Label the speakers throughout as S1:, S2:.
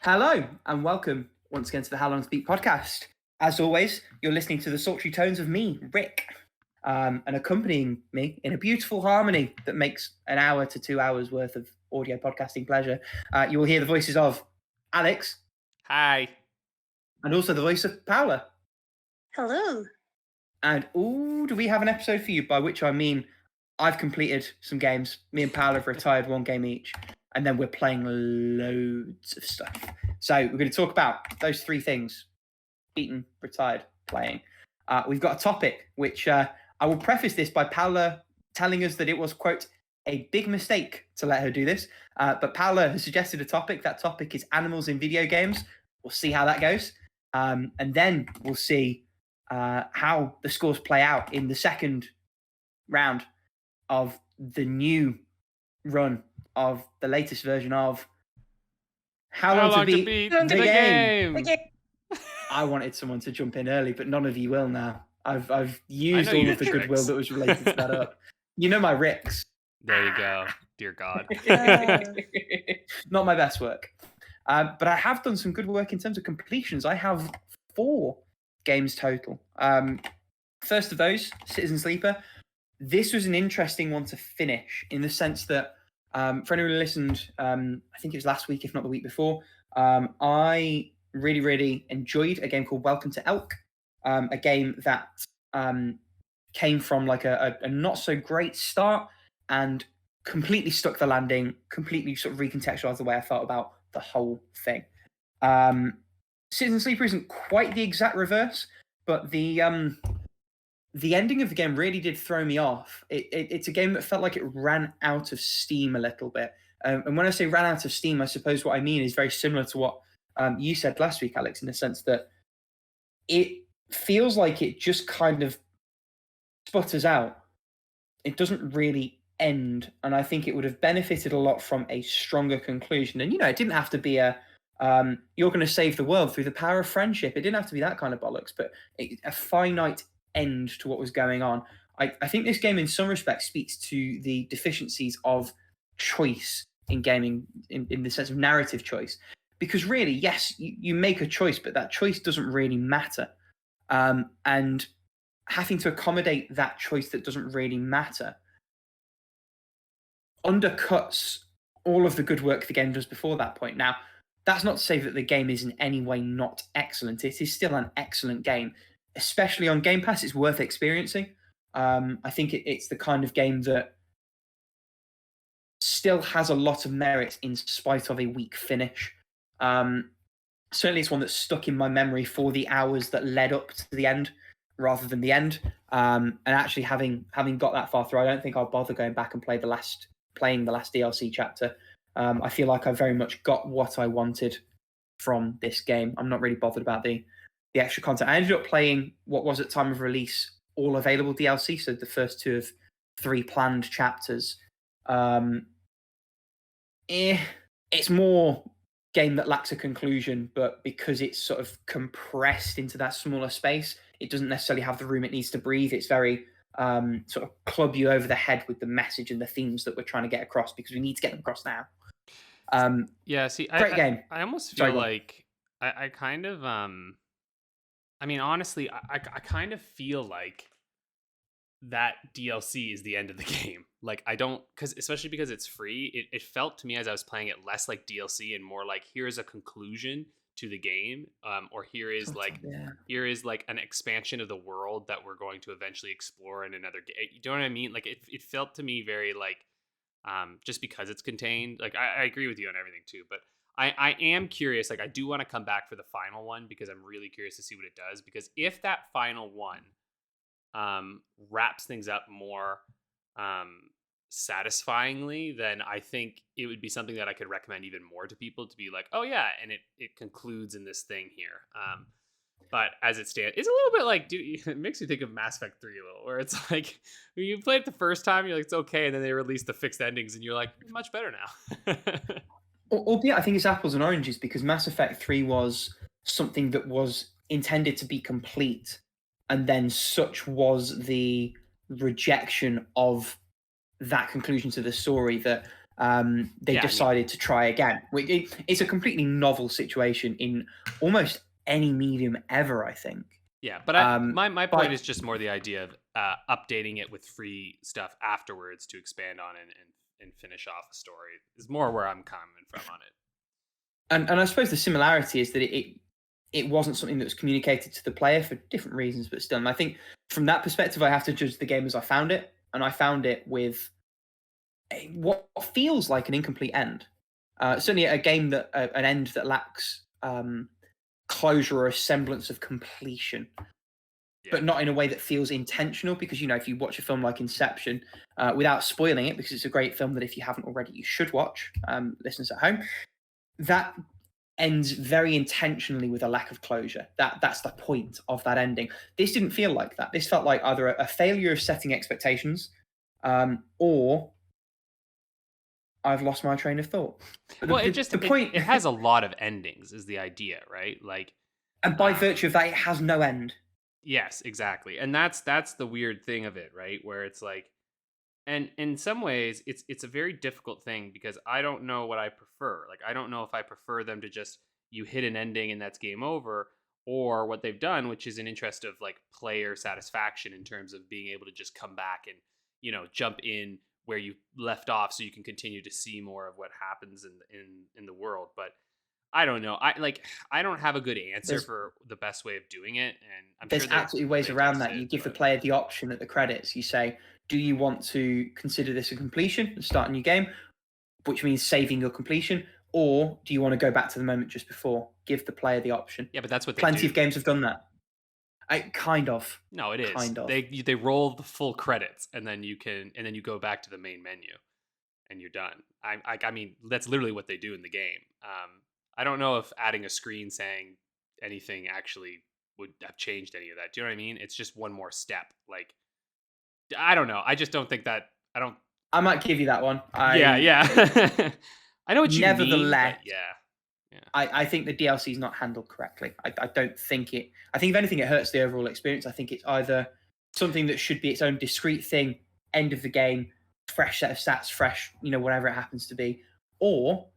S1: Hello and welcome once again to the HowLongToBeat podcast. As always, you're listening to the sultry tones of me, Rick, and accompanying me in a beautiful harmony that makes an hour to 2 hours worth of audio podcasting pleasure. You will hear the voices of Alex.
S2: Hi.
S1: And also the voice of Paula.
S3: Hello.
S1: And do we have an episode for you, by which I mean I've completed some games. Me and Paula have retired one game each. And then we're playing loads of stuff. So we're going to talk about those three things: beaten, retired, playing. We've got a topic, which I will preface this by Paula telling us that it was, quote, a big mistake to let her do this. But Paula has suggested a topic. That topic is animals in video games. We'll see how that goes. And then we'll see how the scores play out in the second round of the new run of the latest version of How Long to Beat the Game. I wanted someone to jump in early, but none of you will now. I've used all of the goodwill that was related to that up. You know my Ricks.
S2: There you go. Dear God.
S1: Not my best work. But I have done some good work in terms of completions. I have 4 games total. First of those, Citizen Sleeper. This was an interesting one to finish in the sense that for anyone who listened, I think it was last week, if not the week before, I really, really enjoyed a game called Welcome to Elk, a game that came from like a not so great start and completely stuck the landing, completely sort of recontextualized the way I felt about the whole thing. Citizen Sleeper isn't quite the exact reverse, but the ending of the game really did throw me off. It's a game that felt like it ran out of steam a little bit. And when I say ran out of steam, I suppose what I mean is very similar to what you said last week, Alex, in the sense that it feels like it just kind of sputters out. It doesn't really end. And I think it would have benefited a lot from a stronger conclusion. And, it didn't have to be a you're going to save the world through the power of friendship. It didn't have to be that kind of bollocks, but a finite end to what was going on. I think this game in some respects speaks to the deficiencies of choice in gaming in the sense of narrative choice, because really, yes, you make a choice, but that choice doesn't really matter, and having to accommodate that choice that doesn't really matter undercuts all of the good work the game does before that point. Now, that's not to say that the game is in any way not excellent. It is still an excellent game. Especially on Game Pass, it's worth experiencing. I think it's the kind of game that still has a lot of merit in spite of a weak finish. Certainly it's one that's stuck in my memory for the hours that led up to the end rather than the end. And actually having got that far through, I don't think I'll bother going back and playing the last DLC chapter. I feel like I very much got what I wanted from this game. I'm not really bothered about the extra content. I ended up playing what was at time of release all available DLC, so the first 2 of 3 planned chapters. It's more game that lacks a conclusion, but because it's sort of compressed into that smaller space, it doesn't necessarily have the room it needs to breathe. It's very sort of club you over the head with the message and the themes that we're trying to get across, because we need to get them across now. Great game.
S2: I almost feel like I kind of I mean, honestly, I kind of feel like that DLC is the end of the game. Like, I don't, especially because it's free, it felt to me as I was playing it less like DLC and more like, here's a conclusion to the game, or here is an expansion of the world that we're going to eventually explore in another game. You know what I mean? Like, it felt to me very like, just because it's contained. Like, I agree with you on everything too, but I am curious. Like, I do want to come back for the final one because I'm really curious to see what it does. Because if that final one wraps things up more satisfyingly, then I think it would be something that I could recommend even more to people to be like, oh yeah, and it concludes in this thing here. But as it stands, it's a little bit like, dude, it makes me think of Mass Effect 3 a little, where it's like, when you play it the first time, you're like, it's okay, and then they release the fixed endings, and you're like, much better now.
S1: Albeit, I think it's apples and oranges, because Mass Effect 3 was something that was intended to be complete, and then such was the rejection of that conclusion to the story that they decided to try again. It's a completely novel situation in almost any medium ever, I think.
S2: Yeah, but my point is just more the idea of updating it with free stuff afterwards to expand on it and finish off a story is more where I'm coming from on it.
S1: And I suppose the similarity is that it wasn't something that was communicated to the player for different reasons, but still. And I think from that perspective, I have to judge the game as I found it, and I found it with what feels like an incomplete end. Certainly a game that an end that lacks closure or a semblance of completion, but not in a way that feels intentional. Because if you watch a film like Inception, without spoiling it, because it's a great film that if you haven't already you should watch, listeners at home, that ends very intentionally with a lack of closure. That's the point of that ending. This didn't feel like that. This felt like either a failure of setting expectations, or I've lost my train of thought.
S2: Well, it has a lot of endings is the idea, right? Like,
S1: and by virtue of that, it has no end.
S2: Yes, exactly. And that's the weird thing of it, right? Where it's like, and in some ways it's a very difficult thing because I don't know what I prefer. Like, I don't know if I prefer them to just, you hit an ending and that's game over, or what they've done, which is an interest of like player satisfaction in terms of being able to just come back and, jump in where you left off so you can continue to see more of what happens in the world. But I don't know. I don't have a good answer for the best way of doing it, and I'm
S1: there's
S2: sure
S1: absolutely ways around that. You give the player the option at the credits. You say, do you want to consider this a completion and start a new game, which means saving your completion, or do you want to go back to the moment just before? Give the player the option.
S2: Yeah, but that's what
S1: plenty of games have done that. Kind of.
S2: No, it is.
S1: Kind of.
S2: They roll the full credits, and then you go back to the main menu, and you're done. I mean, that's literally what they do in the game. I don't know if adding a screen saying anything actually would have changed any of that. Do you know what I mean? It's just one more step. Like, I don't know. I just don't think that.
S1: I might give you that one.
S2: Yeah. I know what you mean. Nevertheless, yeah.
S1: I think the DLC is not handled correctly. I don't think it. I think if anything, it hurts the overall experience. I think it's either something that should be its own discrete thing, end of the game, fresh set of stats, fresh, whatever it happens to be, or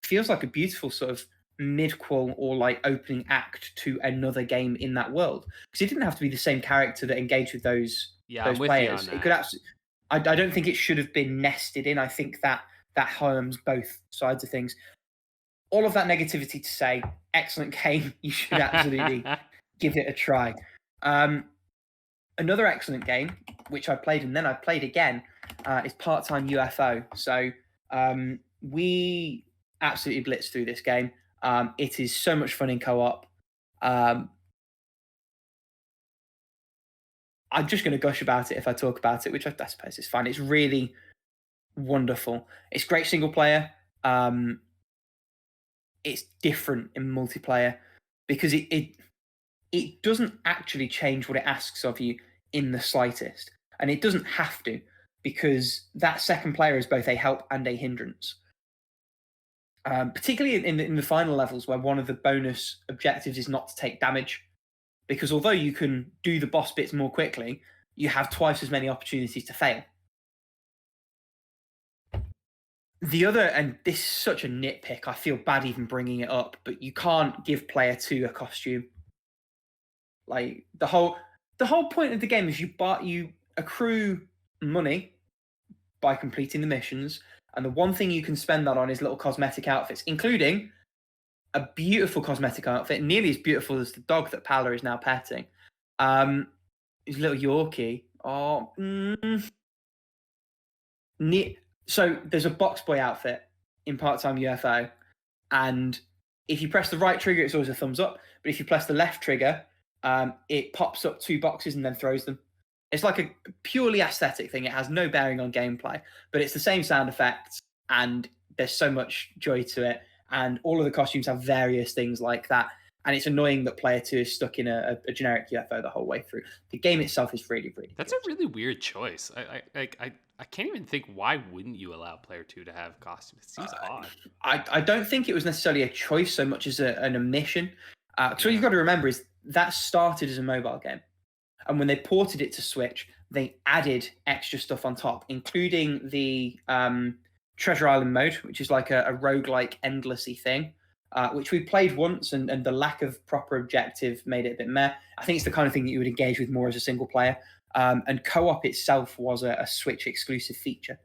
S1: feels like a beautiful sort of midquel or like opening act to another game in that world. Because it didn't have to be the same character that engaged with those players. It could absolutely. I don't think it should have been nested in. I think that harms both sides of things. All of that negativity to say, excellent game. You should absolutely give it a try. Another excellent game, which I played and then I played again, is Part-Time UFO. So we absolutely blitzed through this game. It is so much fun in co-op. I'm just going to gush about it if I talk about it, which I suppose is fine. It's really wonderful. It's great single player. It's different in multiplayer because it doesn't actually change what it asks of you in the slightest, and it doesn't have to, because that second player is both a help and a hindrance. Particularly in the final levels, where one of the bonus objectives is not to take damage, because although you can do the boss bits more quickly, you have twice as many opportunities to fail. The other, and this is such a nitpick, I feel bad even bringing it up, but you can't give player 2 a costume. Like, the whole point of the game is you accrue money by completing the missions, and the one thing you can spend that on is little cosmetic outfits, including a beautiful cosmetic outfit, nearly as beautiful as the dog that Paula is now petting. His little Yorkie. So there's a box boy outfit in Part-Time UFO, and if you press the right trigger, it's always a thumbs up. But if you press the left trigger, it pops up 2 boxes and then throws them. It's like a purely aesthetic thing. It has no bearing on gameplay, but it's the same sound effects, and there's so much joy to it. And all of the costumes have various things like that. And it's annoying that player 2 is stuck in a generic UFO the whole way through. The game itself is really, really
S2: That's
S1: good.
S2: A really weird choice. I can't even think, why wouldn't you allow player 2 to have costumes? It seems odd.
S1: I don't think it was necessarily a choice so much as an omission. So what you've got to remember is that started as a mobile game. And when they ported it to Switch, they added extra stuff on top, including the Treasure Island mode, which is like a roguelike endlessy thing, which we played once, and the lack of proper objective made it a bit meh. I think it's the kind of thing that you would engage with more as a single player. And co-op itself was a Switch exclusive feature.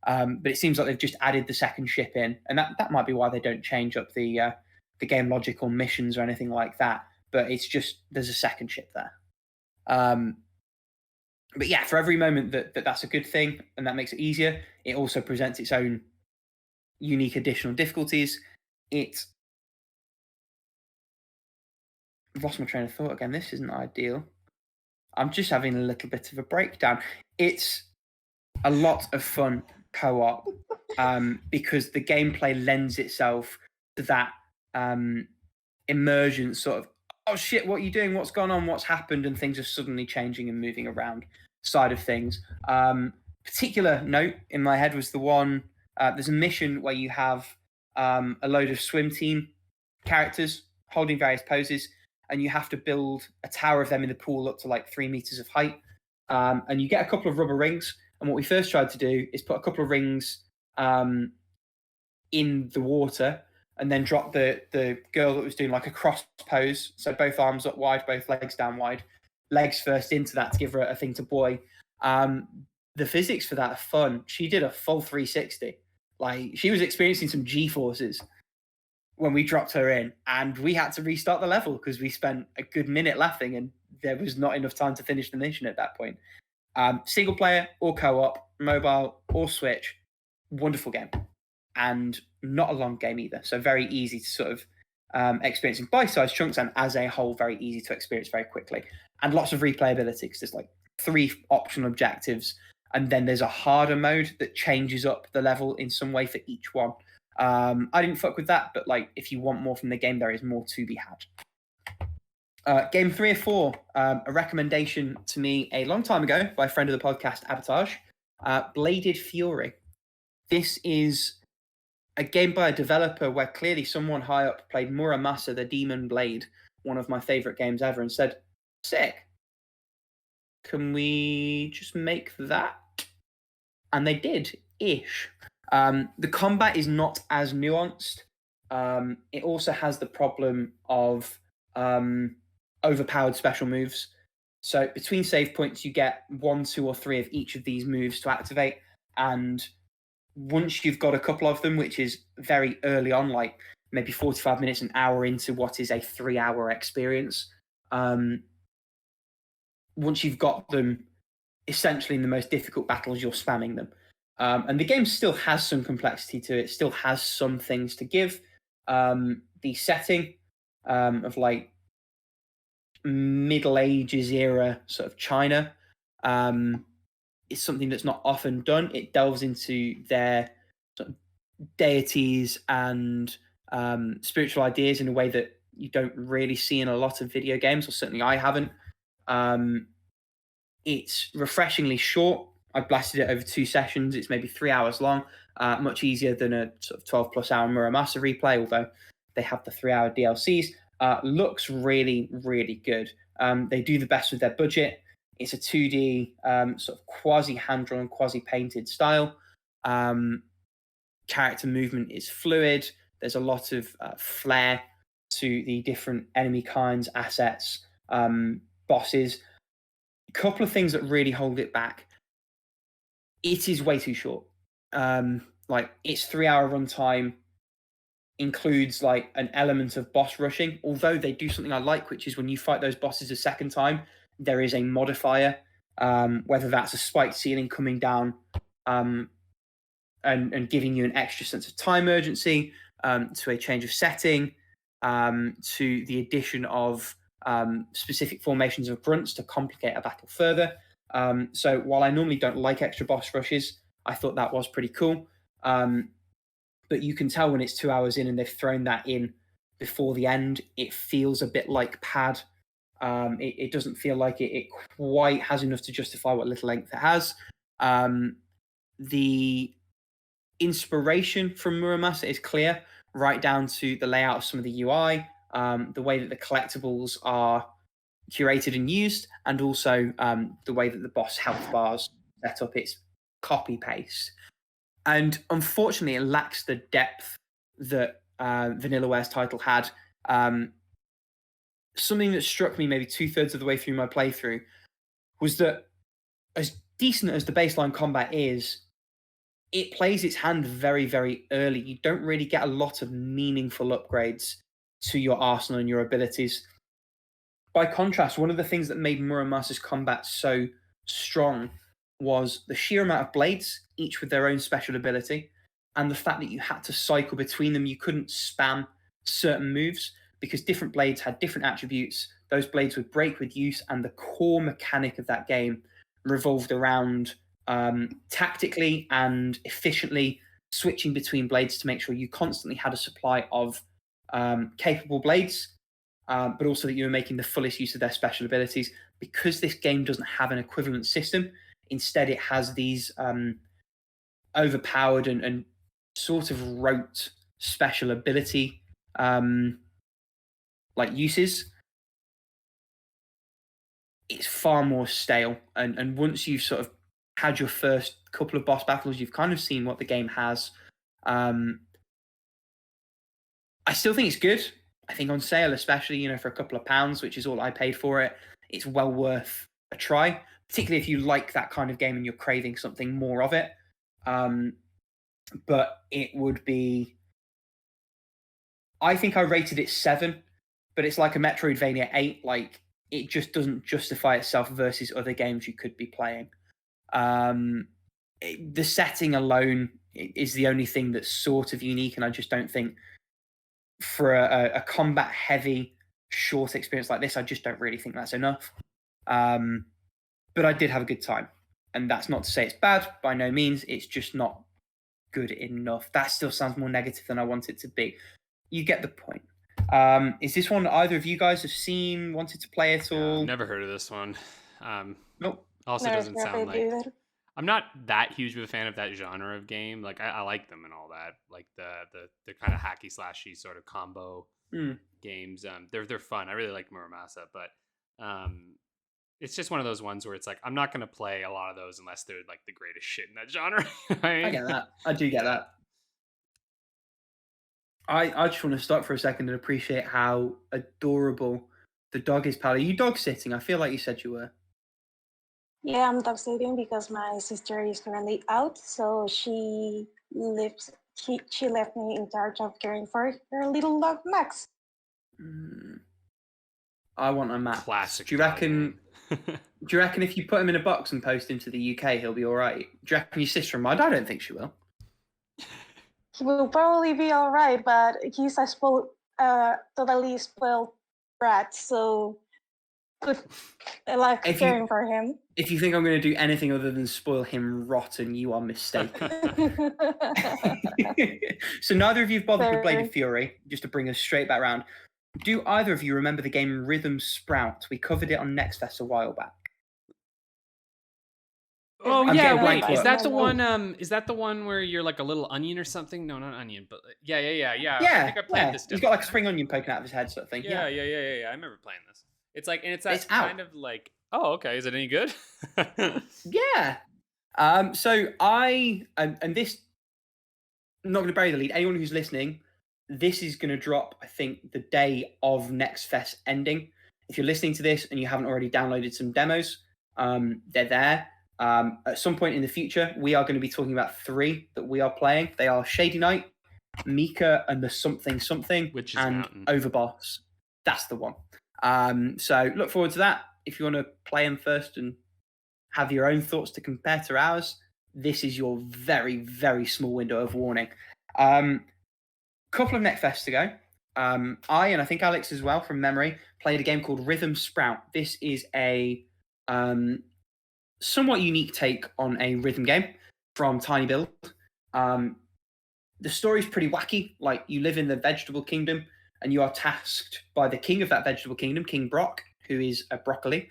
S1: But it seems like they've just added the second ship in, and that might be why they don't change up the game logic or missions or anything like that. But it's just there's a second ship there. But yeah, for every moment that's a good thing and that makes it easier, it also presents its own unique additional difficulties. I've lost my train of thought again. This isn't ideal. I'm just having a little bit of a breakdown. It's a lot of fun co-op because the gameplay lends itself to that immersion sort of, oh shit, what are you doing? What's gone on? What's happened? And things are suddenly changing and moving around side of things. Particular note in my head was the one, there's a mission where you have a load of swim team characters holding various poses, and you have to build a tower of them in the pool up to like 3 meters of height. And you get a couple of rubber rings. And what we first tried to do is put a couple of rings in the water and then drop the girl that was doing like a cross pose. So both arms up wide, both legs down wide, legs first into that to give her a thing to buoy. The physics for that are fun. She did a full 360. Like, she was experiencing some G-forces when we dropped her in, and we had to restart the level because we spent a good minute laughing and there was not enough time to finish the mission at that point. Single player or co-op, mobile or Switch, wonderful game. And not a long game either. So very easy to sort of experience in bite-sized chunks, and as a whole, very easy to experience very quickly. And lots of replayability because there's like 3 optional objectives, and then there's a harder mode that changes up the level in some way for each one. I didn't fuck with that, but like if you want more from the game, there is more to be had. Game 3 of 4, a recommendation to me a long time ago by a friend of the podcast, Abatage, Bladed Fury. This is a game by a developer where clearly someone high up played Muramasa the Demon Blade, one of my favorite games ever, and said, sick, can we just make that? And they did-ish. The combat is not as nuanced. It also has the problem of overpowered special moves. So between save points, you get 1, 2, or 3 of each of these moves to activate. And once you've got a couple of them, which is very early on, like maybe 45 minutes, an hour into what is a 3-hour experience, once you've got them, essentially in the most difficult battles, you're spamming them. And the game still has some complexity to it, still has some things to give. The setting of like Middle Ages era sort of China is something that's not often done. It delves into their sort of deities and spiritual ideas in a way that you don't really see in a lot of video games, or certainly I haven't. It's refreshingly short. I blasted it over 2 sessions. It's maybe 3 hours long, much easier than a sort of 12+ hour Muramasa replay, although they have the 3-hour DLCs. Looks really, really good. They do the best with their budget. It's a 2D sort of quasi-hand-drawn, quasi-painted style. Character movement is fluid. There's a lot of flair to the different enemy kinds, assets, bosses. A couple of things that really hold it back. It is way too short. Like, its 3-hour runtime includes like an element of boss rushing, although they do something I like, which is when you fight those bosses a second time, there is a modifier, whether that's a spiked ceiling coming down and giving you an extra sense of time urgency, to a change of setting, to the addition of specific formations of grunts to complicate a battle further. So while I normally don't like extra boss rushes, I thought that was pretty cool. But you can tell when it's 2 hours in and they've thrown that in before the end, it feels a bit like pad. It doesn't feel like it quite has enough to justify what little length it has. The inspiration from Muramasa is clear, right down to the layout of some of the UI, the way that the collectibles are curated and used, and also the way that the boss health bars set up. It's copy-paste. And unfortunately, it lacks the depth that Vanillaware's title had. Something that struck me maybe 2/3 of the way through my playthrough was that as decent as the baseline combat is, it plays its hand very, very early. You don't really get a lot of meaningful upgrades to your arsenal and your abilities. By contrast, one of the things that made Muramasa's combat so strong was the sheer amount of blades, each with their own special ability, and the fact that you had to cycle between them. You couldn't spam certain moves because different blades had different attributes. Those blades would break with use, and the core mechanic of that game revolved around tactically and efficiently switching between blades to make sure you constantly had a supply of capable blades, but also that you were making the fullest use of their special abilities. Because this game doesn't have an equivalent system, instead it has these overpowered and sort of rote special ability like uses. It's far more stale, and once you've sort of had your first couple of boss battles, you've kind of seen what the game has. I still think it's good. I think on sale, especially, for a couple of pounds, which is all I paid for it, it's well worth a try, particularly if you like that kind of game and you're craving something more of it. But it would be... I think I rated it 7, but it's like a Metroidvania 8. Like, it just doesn't justify itself versus other games you could be playing. The setting alone is the only thing that's sort of unique, and I just don't think for a combat-heavy, short experience like this, I just don't really think that's enough. But I did have a good time, and that's not to say it's bad, by no means. It's just not good enough. That still sounds more negative than I want it to be. You get the point. Is this one that either of you guys have seen, wanted to play at all?
S2: Never heard of this one.
S1: Nope.
S2: Also doesn't sound like... I'm not that huge of a fan of that genre of game. Like I like them and all that. Like the kind of hacky slashy sort of combo games. They're fun. I really like Muramasa, but it's just one of those ones where it's like I'm not gonna play a lot of those unless they're like the greatest shit in that genre.
S1: I get that. I do get that. I just want to stop for a second and appreciate how adorable the dog is, Paula. Are you dog sitting? I feel like you said you were.
S3: Yeah, I'm dog sitting because my sister is currently out, so she left me in charge of caring for her little dog Max.
S1: I want a Max.
S2: Classic.
S1: Do you reckon if you put him in a box and post him to the UK, he'll be all right? Do you reckon your sister might? I don't think she will.
S3: He will probably be all right, but he's a totally spoiled brat, so good. I like caring for him.
S1: If you think I'm going to do anything other than spoil him rotten, you are mistaken. So neither of you have bothered with Blade of Fury, just to bring us straight back around. Do either of you remember the game Rhythm Sprout? We covered it on Next Fest a while back.
S2: Oh yeah, wait. Is that the one? Is that the one where you're like a little onion or something? No, not onion, but yeah. I think I played this.
S1: He's got like a spring onion poking out of his head, sort of thing.
S2: Yeah. I remember playing this. It's like, and it's kind of like, oh, okay. Is it any good?
S1: Yeah. So and this, I'm not going to bury the lead. Anyone who's listening, this is going to drop, I think, the day of Next Fest ending. If you're listening to this and you haven't already downloaded some demos, they're there. At some point in the future, we are going to be talking about 3 that we are playing. They are Shady Knight, Mika, and the Something, which is and Mountain. Overboss. That's the one. So look forward to that. If you want to play them first and have your own thoughts to compare to ours, this is your very, very small window of warning. Couple of Next Fests ago, I, and I think Alex as well, from memory, played a game called Rhythm Sprout. This is a somewhat unique take on a rhythm game from Tiny Build. The story's pretty wacky. Like, you live in the vegetable kingdom and you are tasked by the king of that vegetable kingdom, King Brock, who is a broccoli,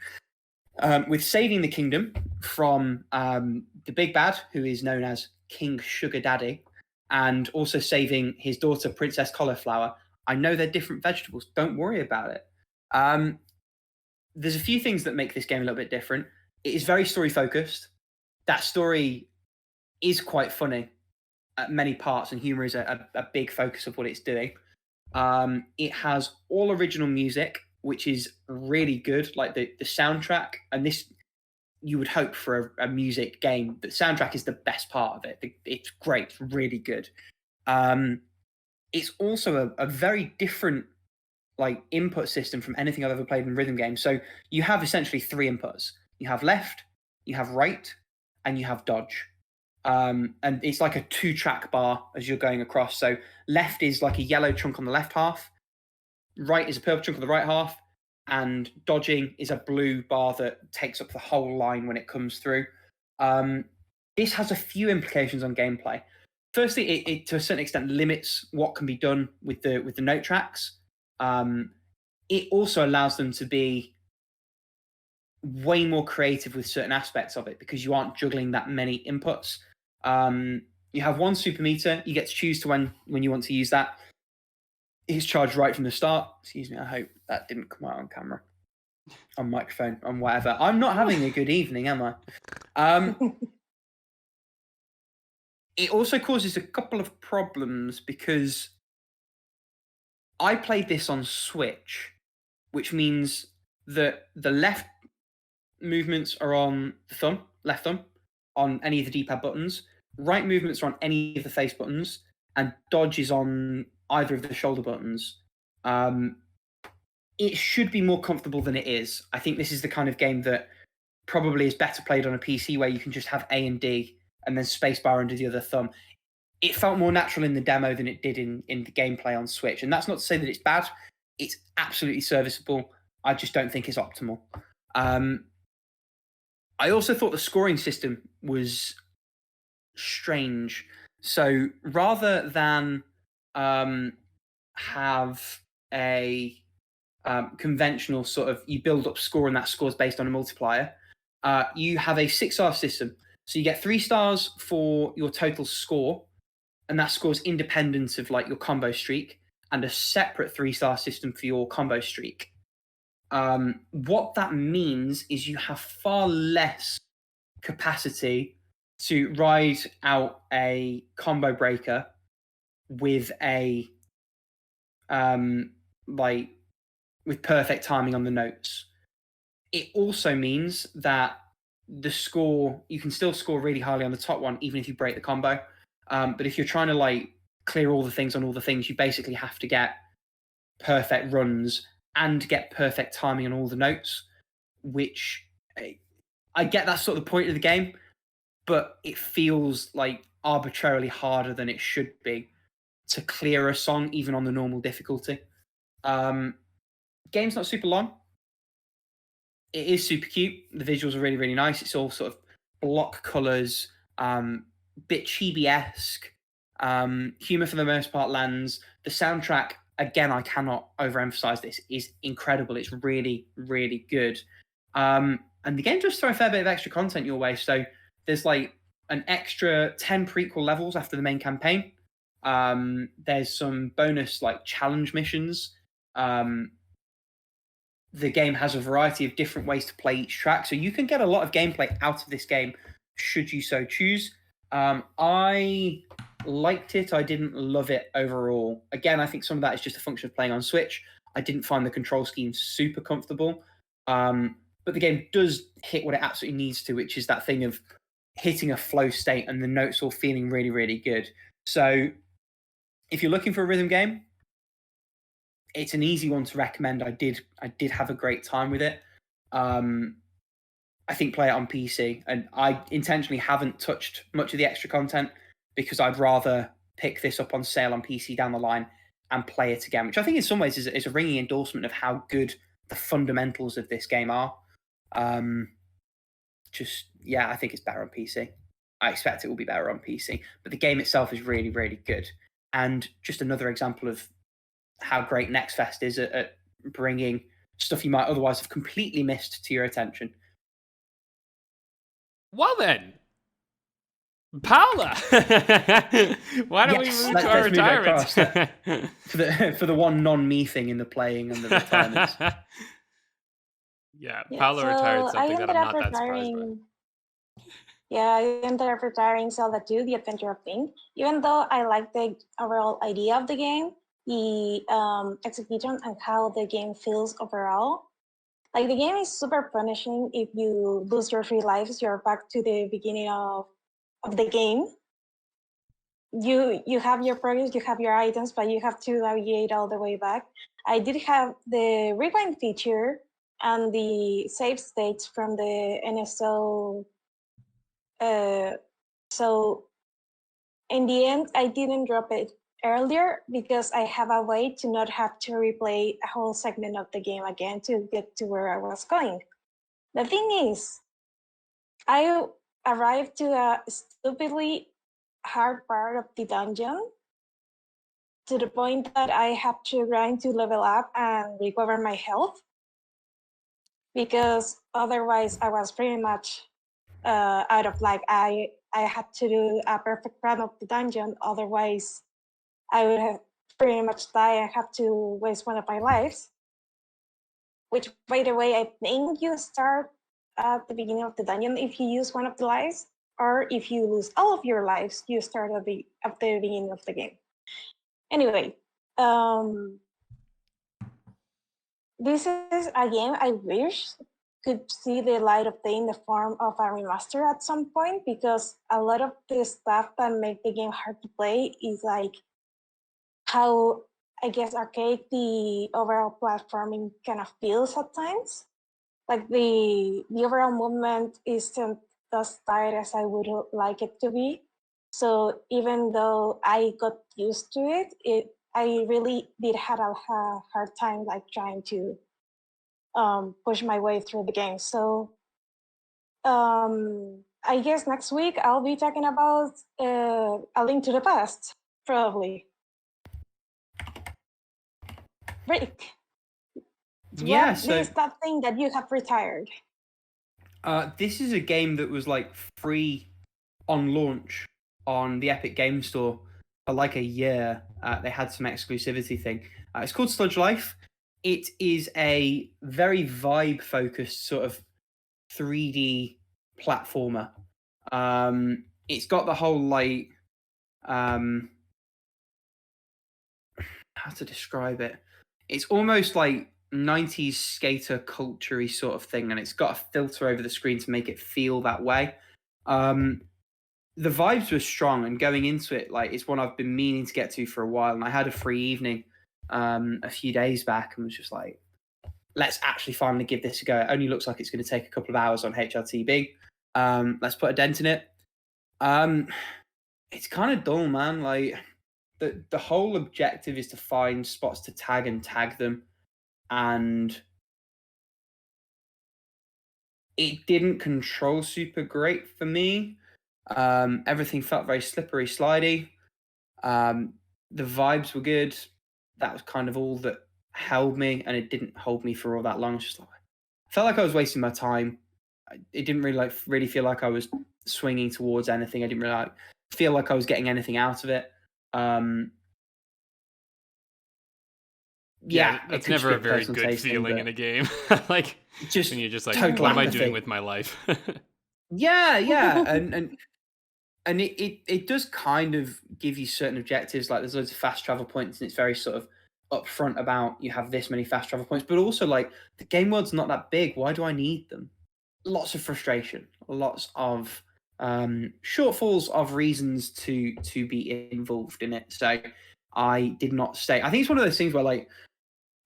S1: with saving the kingdom from the big bad, who is known as King Sugar Daddy, and also saving his daughter, Princess Cauliflower. I know they're different vegetables. Don't worry about it. There's a few things that make this game a little bit different. It is very story-focused. That story is quite funny. many parts, and humor is a big focus of what it's doing. It has all original music, which is really good. Like the soundtrack, and this you would hope for a music game. The soundtrack is the best part of it. It's great, it's really good. It's also a very different like input system from anything I've ever played in rhythm games. So you have essentially 3 inputs. You have left, you have right, and you have dodge. And it's like a 2-track bar as you're going across. So left is like a yellow chunk on the left half, right is a purple chunk on the right half, and dodging is a blue bar that takes up the whole line when it comes through. This has a few implications on gameplay. Firstly, it to a certain extent limits what can be done with the note tracks. It also allows them to be way more creative with certain aspects of it because you aren't juggling that many inputs. You have 1 super meter. You get to choose to when you want to use that. It's charged right from the start. Excuse me. I hope that didn't come out on camera, on microphone, on whatever. I'm not having a good evening, am I? It also causes a couple of problems because I played this on Switch, which means that the left movements are on the left thumb, on any of the D-pad buttons. Right movements are on any of the face buttons, and dodge is on either of the shoulder buttons. It should be more comfortable than it is. I think this is the kind of game that probably is better played on a PC where you can just have A and D and then spacebar under the other thumb. It felt more natural in the demo than it did in the gameplay on Switch. And that's not to say that it's bad. It's absolutely serviceable. I just don't think it's optimal. I also thought the scoring system was strange. So rather than have a conventional sort of, you build up score and that score's based on a multiplier, you have a 6-star system. So you get 3 stars for your total score, and that score's independent of like your combo streak, and a separate 3-star system for your combo streak. What that means is you have far less capacity to ride out a combo breaker with a with perfect timing on the notes. It also means that the score, you can still score really highly on the top one, even if you break the combo. But if you're trying to like clear all the things on all the things, you basically have to get perfect runs and get perfect timing on all the notes, which I get that's sort of the point of the game, but it feels like arbitrarily harder than it should be to clear a song, even on the normal difficulty. Game's not super long. It is super cute. The visuals are really, really nice. It's all sort of block colors, bit chibi-esque. Humor for the most part lands. The soundtrack, again, I cannot overemphasize this, is incredible. It's really, really good. And the game does throw a fair bit of extra content your way. So there's like an extra 10 prequel levels after the main campaign. There's some bonus like challenge missions. The game has a variety of different ways to play each track, so you can get a lot of gameplay out of this game should you so choose. I liked it. I didn't love it overall. Again, I think some of that is just a function of playing on Switch. I didn't find the control scheme super comfortable, but the game does hit what it absolutely needs to, which is that thing of hitting a flow state and the notes all feeling really, really good. So if you're looking for a rhythm game, it's an easy one to recommend. I did have a great time with it. I think play it on PC, and I intentionally haven't touched much of the extra content because I'd rather pick this up on sale on PC down the line and play it again, which I think in some ways is a ringing endorsement of how good the fundamentals of this game are. I think it's better on PC. I expect it will be better on PC, but the game itself is really, really good. And just another example of how great Next Fest is at bringing stuff you might otherwise have completely missed to your attention.
S2: Well then, Paula, why don't we move to our retirements?
S1: for the one non-me thing in the playing and the retirements.
S2: Yeah, Paula retired something that I'm not that surprised by.
S3: Yeah, I ended up retiring Zelda 2, The Adventure of Link. Even though I like the overall idea of the game, the execution and how the game feels overall, like the game is super punishing. If you lose your 3 lives, you're back to the beginning of the game. You have your progress, you have your items, but you have to navigate all the way back. I did have the rewind feature and the save states from the NSO. So in the end, I didn't drop it earlier because I have a way to not have to replay a whole segment of the game again to get to where I was going. The thing is, I arrived to a stupidly hard part of the dungeon to the point that I had to grind to level up and recover my health because otherwise I was pretty much out of life. I had to do a perfect run of the dungeon, otherwise I would have pretty much died. I have to waste one of my lives. Which, by the way, I think you start at the beginning of the dungeon if you use one of the lives, or if you lose all of your lives, you start at the beginning of the game. Anyway, this is a game I wish could see the light of day in the form of a remaster at some point, because a lot of the stuff that make the game hard to play is like how, I guess, archaic the overall platforming kind of feels at times. Like the overall movement isn't as tight as I would like it to be. So even though I got used to it, I really did have a hard time like trying to push my way through the game. So I guess next week I'll be talking about A Link to the Past, probably. Rick,
S1: Yeah,
S3: what is that thing that you have retired?
S1: This is a game that was like free on launch on the Epic Game Store for like a year. They had some exclusivity thing. It's called Sludge Life. It is a very vibe-focused sort of 3D platformer. It's got the whole like how to describe it. It's almost like 90s skater culture-y sort of thing, and it's got a filter over the screen to make it feel that way. The vibes were strong, and going into it, like it's one I've been meaning to get to for a while. And I had a free evening a few days back, and was just like, let's actually finally give this a go. It only looks like it's going to take a couple of hours on HLTB. Let's put a dent in it. It's kind of dull, man. Like the whole objective is to find spots to tag and tag them, and it didn't control super great for me. Everything felt very slippery, slidey. The vibes were good. That was kind of all that held me, and it didn't hold me for all that long. It's just like, I felt like I was wasting my time. It didn't really feel like I was swinging towards anything. I didn't really feel like I was getting anything out of it. Yeah,
S2: that's never a very good feeling in a game. Like just when you're just like, what am I doing with my life?
S1: yeah, and it does kind of give you certain objectives. Like there's loads of fast travel points, and it's very sort of upfront about you have this many fast travel points. But also, like, the game world's not that big. Why do I need them? Lots of frustration, lots of shortfalls of reasons to be involved in it. So I did not stay. I think it's one of those things where, like,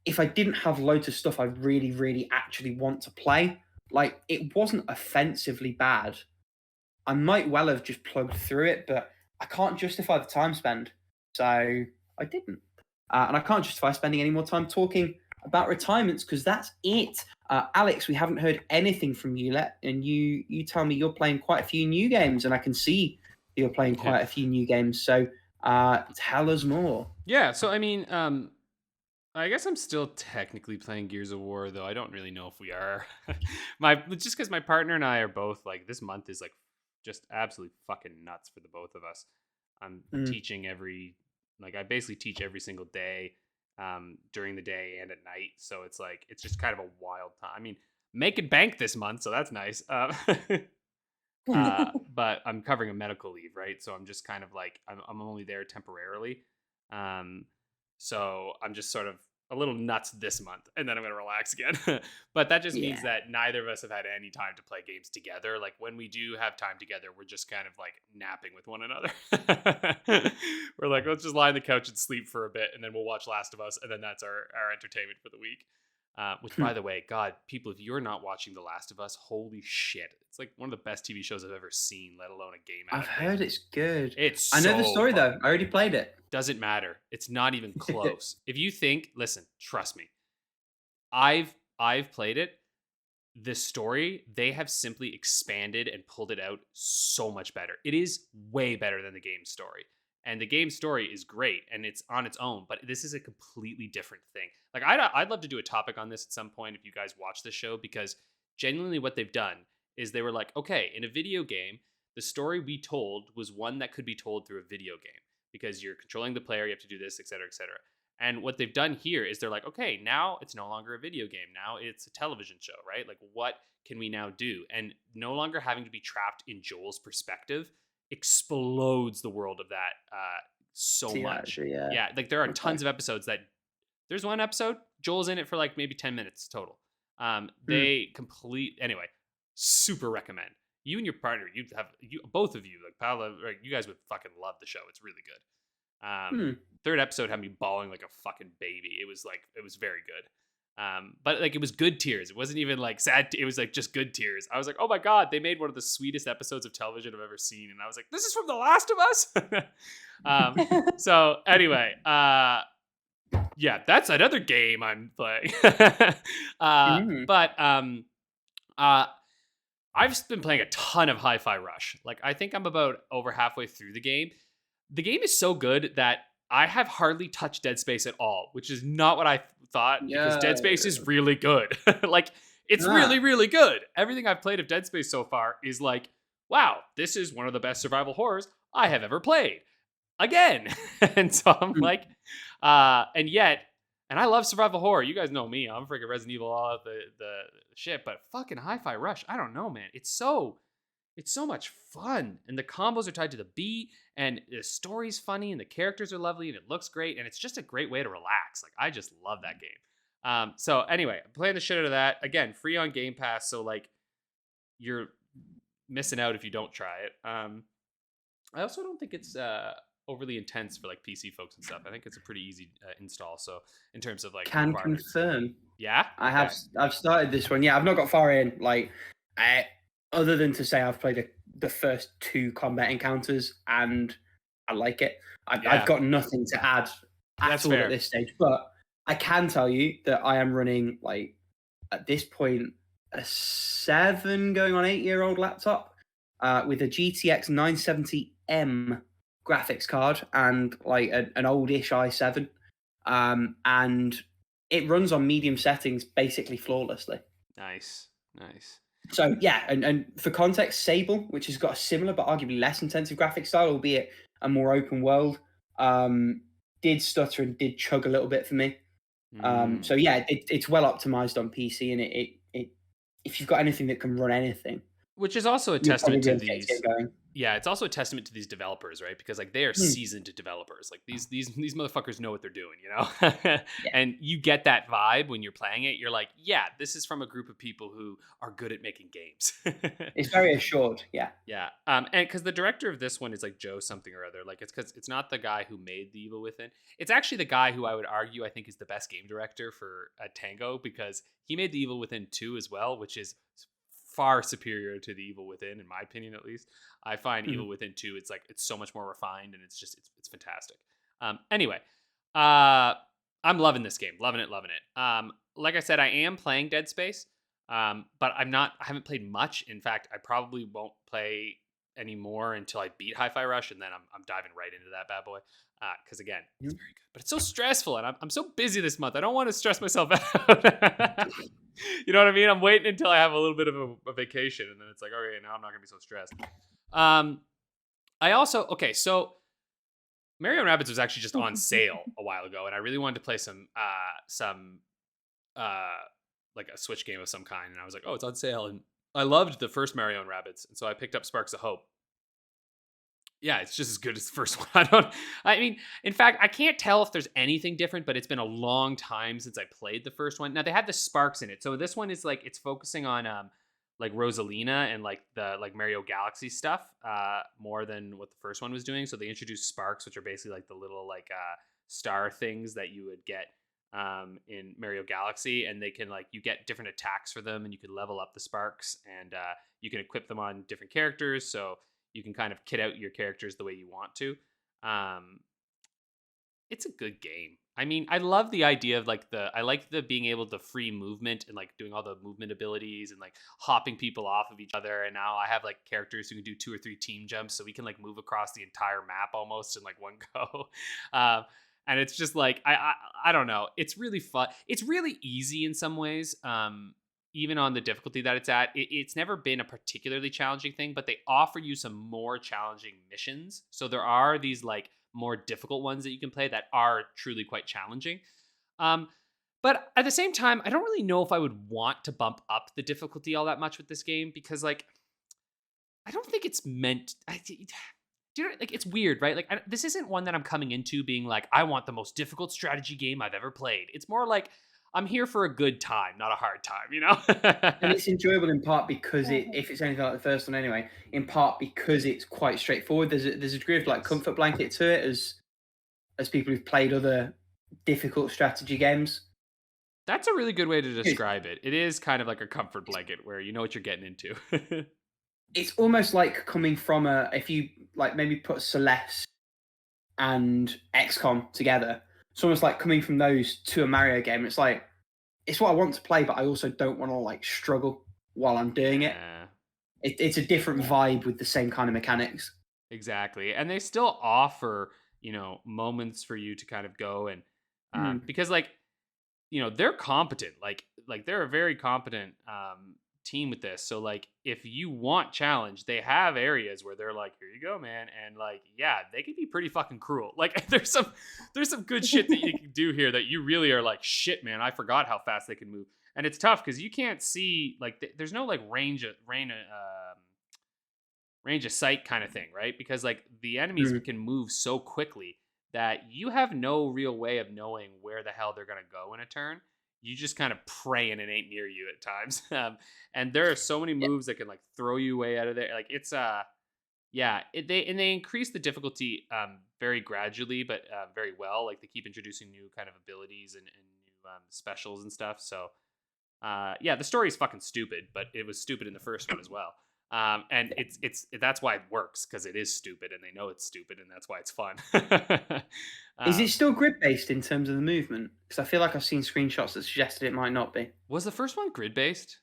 S1: if I didn't have loads of stuff I really, really actually want to play, like, it wasn't offensively bad. I might well have just plugged through it, but I can't justify the time spent. So I didn't. And I can't justify spending any more time talking about retirements because that's it. Alex, we haven't heard anything from you yet, and you tell me you're playing quite a few new games, and I can see you're playing quite a few new games. So tell us more.
S2: Yeah, so I mean, I guess I'm still technically playing Gears of War, though I don't really know if we are. Just because my partner and I are both like, this month is like just absolutely fucking nuts for the both of us. I'm teaching I basically teach every single day, during the day and at night. So it's like, it's just kind of a wild time. I mean, making bank this month, so that's nice. But I'm covering a medical leave, right? So I'm just kind of like I'm only there temporarily. So I'm just sort of a little nuts this month, and then I'm gonna relax again. But that just means that neither of us have had any time to play games together. Like when we do have time together, we're just kind of like napping with one another. We're like, let's just lie on the couch and sleep for a bit, and then we'll watch Last of Us, and then that's our entertainment for the week. Which, by the way, God, people, if you're not watching The Last of Us, holy shit. It's like one of the best TV shows I've ever seen, let alone a game.
S1: I've heard it's good.
S2: It's
S1: I know the
S2: so
S1: story,
S2: fun.
S1: though. I already played it.
S2: Doesn't matter. It's not even close. If you think, listen, trust me. I've played it. The story, they have simply expanded and pulled it out so much better. It is way better than the game story. And the game story is great and it's on its own, but this is a completely different thing. Like I'd love to do a topic on this at some point if you guys watch the show, because genuinely what they've done is they were like, okay, in a video game, the story we told was one that could be told through a video game because you're controlling the player, you have to do this, et cetera, et cetera. And what they've done here is they're like, okay, now it's no longer a video game. Now it's a television show, right? Like what can we now do? And no longer having to be trapped in Joel's perspective explodes the world of that so much. Yeah, like there are tons of episodes that there's one episode Joel's in it for like maybe 10 minutes total. They anyway, super recommend. You and your partner, both of you, like Paula, like, you guys would fucking love the show. It's really good. Third episode had me bawling like a fucking baby. It was very good. But like it was good tears. It wasn't even like sad. It was like just good tears. I was like, oh my God, they made one of the sweetest episodes of television I've ever seen. And I was like, this is from The Last of Us. So anyway, yeah, that's another game I'm playing. But I've been playing a ton of Hi-Fi Rush. Like I think I'm about over halfway through the game. The game is so good that I have hardly touched Dead Space at all, which is not what I thought, because Dead Space is really good. Like, it's really, really good. Everything I've played of Dead Space so far is like, wow, this is one of the best survival horrors I have ever played. Again. And so I'm like, and I love survival horror. You guys know me. I'm freaking Resident Evil all out the shit, but fucking Hi-Fi Rush, I don't know, man. It's so much fun, and the combos are tied to the beat, and the story's funny, and the characters are lovely, and it looks great, and it's just a great way to relax. Like, I just love that game. So anyway, I'm playing the shit out of that. Again, free on Game Pass, so like, you're missing out if you don't try it. I also don't think it's overly intense for like PC folks and stuff. I think it's a pretty easy install. So in terms of like,
S1: can confirm.
S2: Yeah,
S1: I've started this one. Yeah, I've not got far in. Like, other than to say I've played the first 2 combat encounters and I like it. I've got nothing to add at all at this stage. But I can tell you that I am running, like, at this point, a 7 going on 8-year-old laptop with a GTX 970M graphics card and like an oldish i7. And it runs on medium settings basically flawlessly. Nice. So yeah, and for context, Sable, which has got a similar but arguably less intensive graphics style, albeit a more open world, did stutter and did chug a little bit for me. So yeah, it's well optimized on PC, and it if you've got anything that can run anything,
S2: which is also a testament to these. Yeah, it's also a testament to these developers, right? Because like they are seasoned developers. Like these motherfuckers know what they're doing, you know? And you get that vibe when you're playing it. You're like, yeah, this is from a group of people who are good at making games.
S1: It's very assured, yeah.
S2: Yeah. And because the director of this one is like Joe something or other. Like it's because it's not the guy who made The Evil Within. It's actually the guy who I would argue I think is the best game director for Tango, because he made The Evil Within 2 as well, which is far superior to The Evil Within, in my opinion, at least. I find Evil Within 2, it's so much more refined, and it's fantastic. Anyway, I'm loving this game, loving it. Like I said, I am playing Dead Space, but I haven't played much. In fact, I probably won't play anymore until I beat Hi-Fi Rush, and then I'm diving right into that bad boy. Because again, it's very good, but it's so stressful, and I'm so busy this month. I don't want to stress myself out. You know what I mean? I'm waiting until I have a little bit of a vacation, and then it's like, okay, now I'm not gonna be so stressed. I also so Mario & Rabbids was actually just on sale a while ago, and I really wanted to play some like a Switch game of some kind, and I was like, oh, it's on sale, and I loved the first Mario and Rabbids, and so I picked up Sparks of Hope. Yeah, it's just as good as the first one. I mean, in fact, I can't tell if there's anything different, but it's been a long time since I played the first one. Now they had the sparks in it. So this one is like it's focusing on like Rosalina and like the like Mario Galaxy stuff more than what the first one was doing. So they introduced sparks, which are basically like the little like star things that you would get in Mario Galaxy, and they can like you get different attacks for them, and you can level up the sparks, and you can equip them on different characters. So you can kind of kit out your characters the way you want to. It's a good game. I mean, I love the idea of like I like the being able to free movement and like doing all the movement abilities and like hopping people off of each other. And now I have like characters who can do 2 or 3 team jumps, so we can like move across the entire map almost in like one go. And it's just like I don't know. It's really fun. It's really easy in some ways. Even on the difficulty that it's at, it's never been a particularly challenging thing, but they offer you some more challenging missions. So there are these like more difficult ones that you can play that are truly quite challenging. But at the same time, I don't really know if I would want to bump up the difficulty all that much with this game, because like, I don't think it's meant, do you know, like it's weird, right? Like this isn't one that I'm coming into being like, I want the most difficult strategy game I've ever played. It's more like, I'm here for a good time, not a hard time, you know?
S1: And it's enjoyable in part because if it's anything like the first one anyway, in part because it's quite straightforward. There's a degree of like comfort blanket to it as people who've played other difficult strategy games.
S2: That's a really good way to describe it. It is kind of like a comfort blanket where you know what you're getting into.
S1: It's almost like coming from if you like maybe put Celeste and XCOM together. It's almost like coming from those to a Mario game. It's like, it's what I want to play, but I also don't want to like struggle while I'm doing it. It's a different vibe with the same kind of mechanics.
S2: Exactly. And they still offer, you know, moments for you to kind of go and because like, you know, they're competent. Like they're a very competent team with this. So like if you want challenge, they have areas where they're like, here you go, man. And like, yeah, they can be pretty fucking cruel. Like there's some good shit that you can do here that you really are like, shit, man, I forgot how fast they can move. And it's tough because you can't see like there's no like range of sight kind of thing, right? Because like the enemies can move so quickly that you have no real way of knowing where the hell they're gonna go in a turn. You just kind of pray and it ain't near you at times. And there are so many moves that can like throw you way out of there. Like it's they increase the difficulty very gradually, but very well. Like they keep introducing new kind of abilities and new specials and stuff. So the story is fucking stupid, but it was stupid in the first one as well. And it's that's why it works, because it is stupid and they know it's stupid, and that's why it's fun.
S1: Is it still grid based in terms of the movement? Because I feel like I've seen screenshots that suggested it might not be.
S2: Was the first one grid based?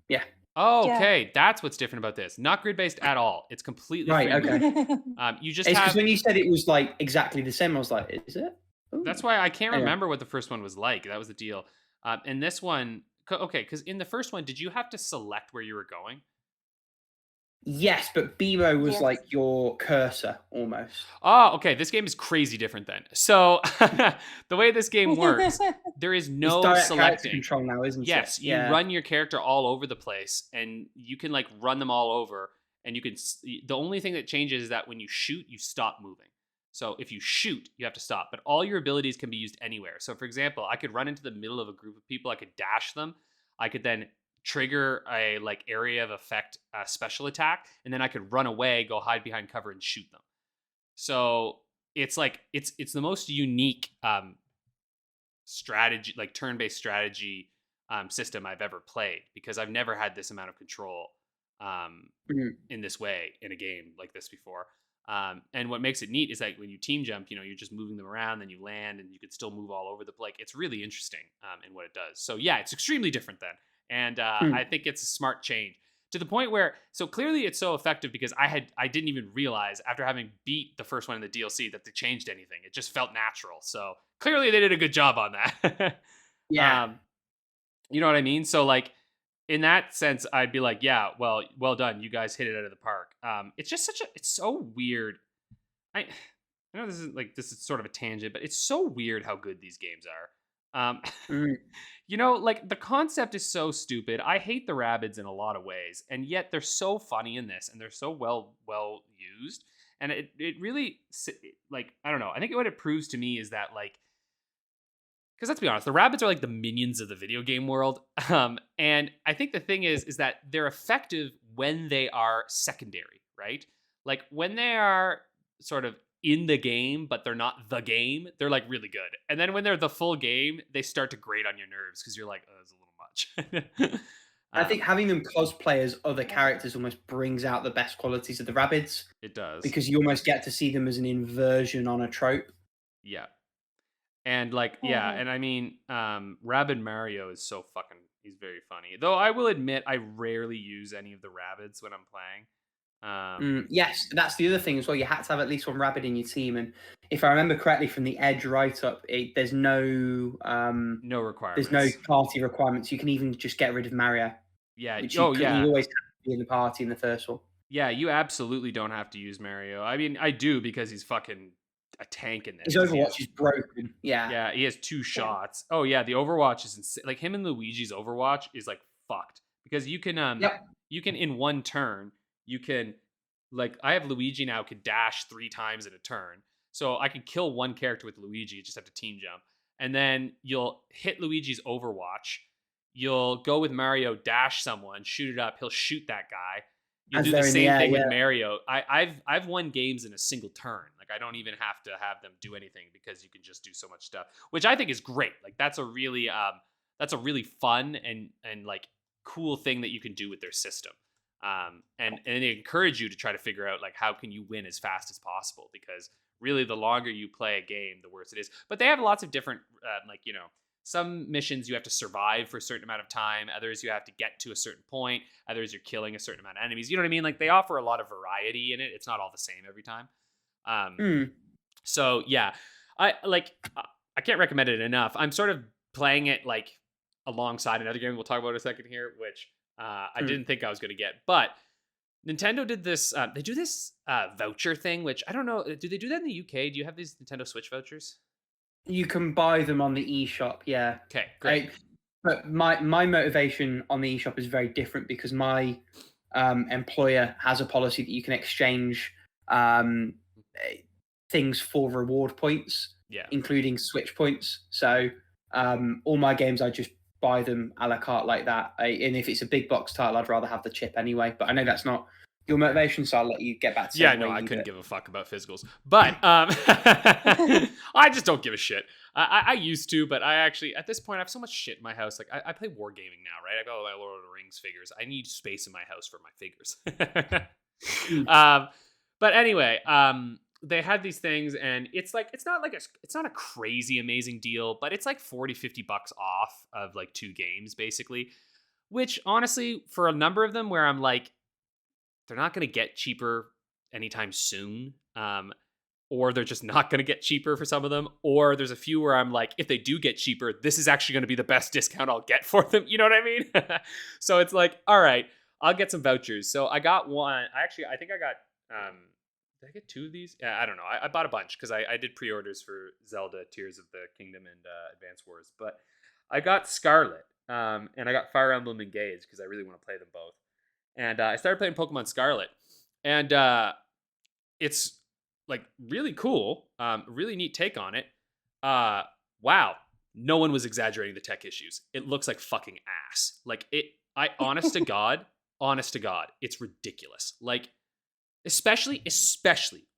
S1: Yeah.
S2: Oh, okay. Yeah. That's what's different about this. Not grid based at all. It's completely
S1: right.
S2: free.
S1: Okay.
S2: You just
S1: because when you said it was like exactly the same, I was like, is it?
S2: Ooh. That's why I can't remember what the first one was like. That was the deal. And this one, okay, because in the first one, did you have to select where you were going?
S1: Yes, but Bebo was like your cursor almost.
S2: Oh, okay. This game is crazy different then. So the way this game works, there is no selecting
S1: control now, isn't it?
S2: Yes, you run your character all over the place, and you can like run them all over. And you can. The only thing that changes is that when you shoot, you stop moving. So if you shoot, you have to stop. But all your abilities can be used anywhere. So for example, I could run into the middle of a group of people. I could dash them. I could then trigger a like area of effect special attack, and then I could run away, go hide behind cover, and shoot them. So it's like it's the most unique strategy, like turn-based strategy system I've ever played, because I've never had this amount of control in this way in a game like this before. And what makes it neat is like when you team jump, you know, you're just moving them around, then you land, and you can still move all over the place. It's really interesting in what it does. So yeah, it's extremely different then. And I think it's a smart change, to the point where, so clearly it's so effective because I didn't even realize after having beat the first one in the DLC that they changed anything. It just felt natural. So clearly they did a good job on that.
S1: Yeah.
S2: You know what I mean? So like in that sense, I'd be like, yeah, well done. You guys hit it out of the park. It's just it's so weird. I know this is sort of a tangent, but it's so weird how good these games are.
S1: Mm.
S2: You know, like the concept is so stupid. I hate the Rabbids in a lot of ways, and yet they're so funny in this, and they're so well used. And it really, like, I don't know. I think what it proves to me is that, like, because let's be honest, the Rabbids are like the minions of the video game world. And I think the thing is that they're effective when they are secondary, right? Like when they are sort of in the game, but they're not the game, they're like really good. And then when they're the full game, they start to grate on your nerves because you're like, oh, it's a little much.
S1: I think having them cosplay as other characters almost brings out the best qualities of the Rabbids.
S2: It does.
S1: Because you almost get to see them as an inversion on a trope.
S2: Yeah. And like, yeah, and I mean, Rabbid Mario is so fucking, he's very funny. Though I will admit, I rarely use any of the Rabbids when I'm playing.
S1: Yes, that's the other thing as well. You had to have at least one Rabbid in your team, and if I remember correctly from the Edge write-up, there's no
S2: no requirements.
S1: There's no party requirements. You can even just get rid of Mario.
S2: Yeah.
S1: You always have to be in the party in the first one.
S2: Yeah, you absolutely don't have to use Mario. I mean, I do because he's fucking a tank in this.
S1: His Overwatch is broken. Yeah.
S2: Yeah, he has 2 shots. Oh yeah, the Overwatch is insane. Like him and Luigi's Overwatch is like fucked because you can you can in one turn. You can, like, I have Luigi now, could dash 3 times in a turn. So I can kill one character with Luigi, you just have to team jump. And then you'll hit Luigi's Overwatch. You'll go with Mario, dash someone, shoot it up. He'll shoot that guy. You'll do the same thing with Mario. I've won games in a single turn. Like, I don't even have to have them do anything because you can just do so much stuff, which I think is great. Like, that's a really fun and like cool thing that you can do with their system. And they encourage you to try to figure out like how can you win as fast as possible, because really the longer you play a game, the worse it is. But they have lots of different like, you know, some missions you have to survive for a certain amount of time, others you have to get to a certain point, others you're killing a certain amount of enemies. You know what I mean? Like they offer a lot of variety in it. It's not all the same every time. So yeah, I can't recommend it enough. I'm sort of playing it like alongside another game we'll talk about in a second here, which I didn't think I was going to get, but Nintendo did this. They do this voucher thing, which I don't know. Do they do that in the UK? Do you have these Nintendo Switch vouchers?
S1: You can buy them on the eShop, yeah.
S2: Okay, great.
S1: But my motivation on the eShop is very different because my employer has a policy that you can exchange things for reward points, including Switch points. So all my games, I just buy them a la carte like that. And if it's a big box title, I'd rather have the chip anyway. But I know that's not your motivation, so I'll let you get back to
S2: yeah, no, I couldn't give a fuck about physicals. But I just don't give a shit. I used to, but I actually, at this point, I have so much shit in my house. Like, I play wargaming now, right? I got all my Lord of the Rings figures. I need space in my house for my figures. But anyway, they had these things, and it's like it's not a crazy amazing deal, but it's like $40-50 off of like 2 games basically, which honestly for a number of them where I'm like, they're not going to get cheaper anytime soon, or they're just not going to get cheaper for some of them, or there's a few where I'm like, if they do get cheaper, this is actually going to be the best discount I'll get for them. You know what I mean? So it's like, all right, I'll get some vouchers. So I got one. I think I got. Did I get 2 of these? Yeah, I don't know. I bought a bunch because I did pre-orders for Zelda, Tears of the Kingdom, and Advance Wars. But I got Scarlet, and I got Fire Emblem Engage because I really want to play them both. And I started playing Pokemon Scarlet, and it's like really cool, really neat take on it. Wow, no one was exaggerating the tech issues. It looks like fucking ass. Like honest to God, it's ridiculous. Like. Especially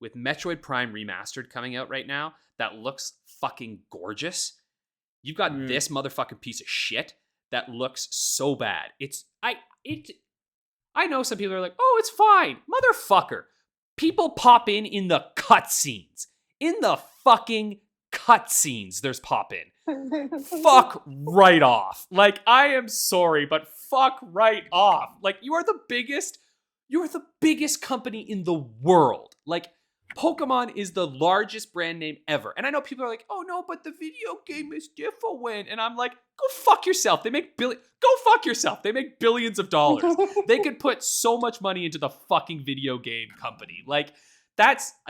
S2: with Metroid Prime Remastered coming out right now, that looks fucking gorgeous. You've got this motherfucking piece of shit that looks so bad. I know some people are like, oh, it's fine. Motherfucker. People pop in the cutscenes. In the fucking cutscenes, there's pop in. Fuck right off. Like, I am sorry, but fuck right off. Like, you're the biggest company in the world. Like, Pokemon is the largest brand name ever. And I know people are like, oh no, but the video game is different. And I'm like, go fuck yourself. They make billions of dollars. They could put so much money into the fucking video game company. Like,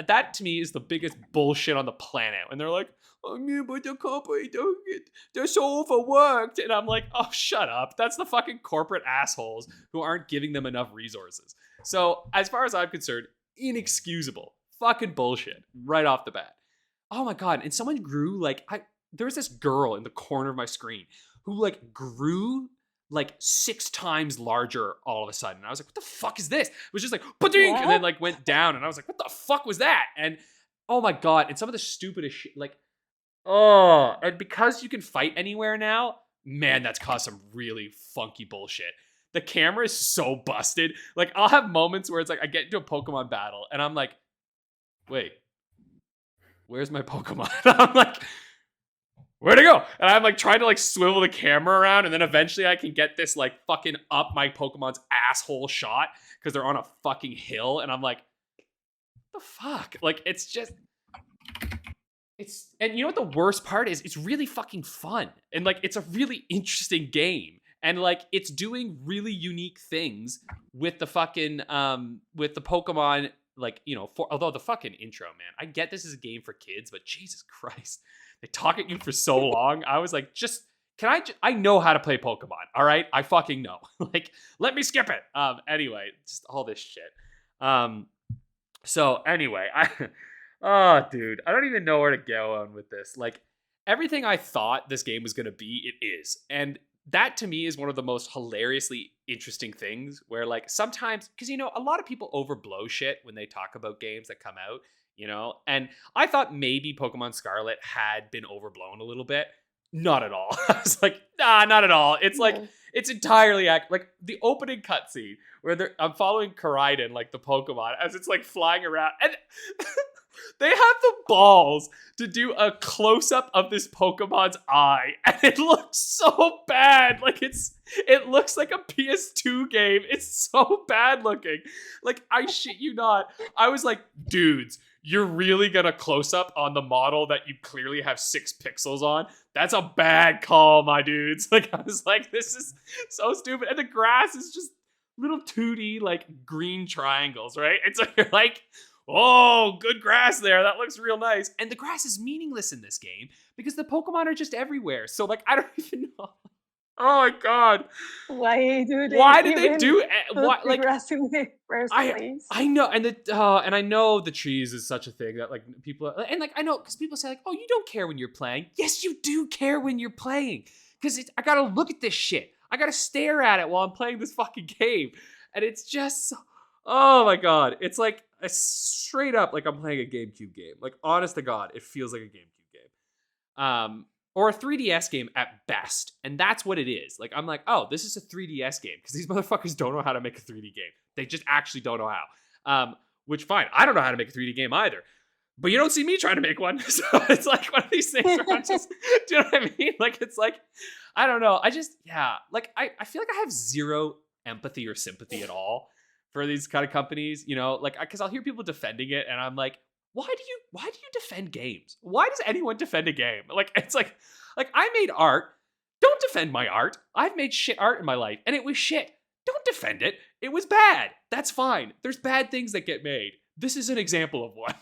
S2: that to me is the biggest bullshit on the planet. And they're like, oh, yeah, but the company, they're so overworked. And I'm like, oh, shut up. That's the fucking corporate assholes who aren't giving them enough resources. So as far as I'm concerned, inexcusable. Fucking bullshit right off the bat. Oh my God. And someone grew there was this girl in the corner of my screen who like grew like 6 times larger all of a sudden. And I was like, what the fuck is this? It was just like, ba-ding! And then like went down. And I was like, what the fuck was that? And oh my God. And some of the stupidest shit, like, oh, and because you can fight anywhere now, man, that's caused some really funky bullshit. The camera is so busted. Like, I'll have moments where it's like I get into a Pokemon battle and I'm like, wait, where's my Pokemon? I'm like, where'd it go? And I'm like trying to like swivel the camera around, and then eventually I can get this like fucking up my Pokemon's asshole shot because they're on a fucking hill, and I'm like, what the fuck? Like, it's just, and you know what the worst part is? It's really fucking fun, and like it's a really interesting game, and like it's doing really unique things with the fucking with the Pokemon. Like, you know, although the fucking intro, man, I get this is a game for kids, but Jesus Christ, they talk at you for so long. I was like, I know how to play Pokemon. All right. I fucking know. Like, let me skip it. Anyway, just all this shit. So anyway, oh dude, I don't even know where to go on with this. Like, everything I thought this game was going to be, it is. And that to me is one of the most hilariously interesting things, where like sometimes, because you know, a lot of people overblow shit when they talk about games that come out, you know, and I thought maybe Pokemon Scarlet had been overblown a little bit. Not at all. I was like, nah, not at all. It's like, it's entirely like the opening cutscene where I'm following Koraidon, like the Pokemon, as it's like flying around, and they have the balls to do a close-up of this Pokemon's eye, and it looks so bad. Like, it looks like a PS2 game. It's so bad looking. Like, I shit you not. I was like, dudes, you're really gonna close up on the model that you clearly have 6 pixels on? That's a bad call, my dudes. Like, I was like, this is so stupid. And the grass is just little 2D, like, green triangles, right? It's like, you're like, oh, good grass there. That looks real nice. And the grass is meaningless in this game because the Pokemon are just everywhere. So, like, I don't even know. Oh my God.
S3: Why do they
S2: do
S3: put the grass in the first place?
S2: I know. And I know the trees is such a thing that like people are, and like I know because people say like, oh, you don't care when you're playing. Yes, you do care when you're playing, because I gotta look at this shit. I gotta stare at it while I'm playing this fucking game. And it's just, oh my God. It's like straight up like I'm playing a GameCube game. Like, honest to God, it feels like a GameCube game. Or a 3DS game at best. And that's what it is. Like, I'm like, oh, this is a 3DS game. Because these motherfuckers don't know how to make a 3D game. They just actually don't know how. Which, fine. I don't know how to make a 3D game either. But you don't see me trying to make one. So it's like one of these things where I'm just, do you know what I mean? Like, it's like, I don't know. Like, I feel like I have zero empathy or sympathy at all for these kind of companies, you know? Like, because I'll hear people defending it, and I'm like, why do you defend games? Why does anyone defend a game? Like, it's like I made art. Don't defend my art. I've made shit art in my life, and it was shit. Don't defend it. It was bad. That's fine. There's bad things that get made. This is an example of one.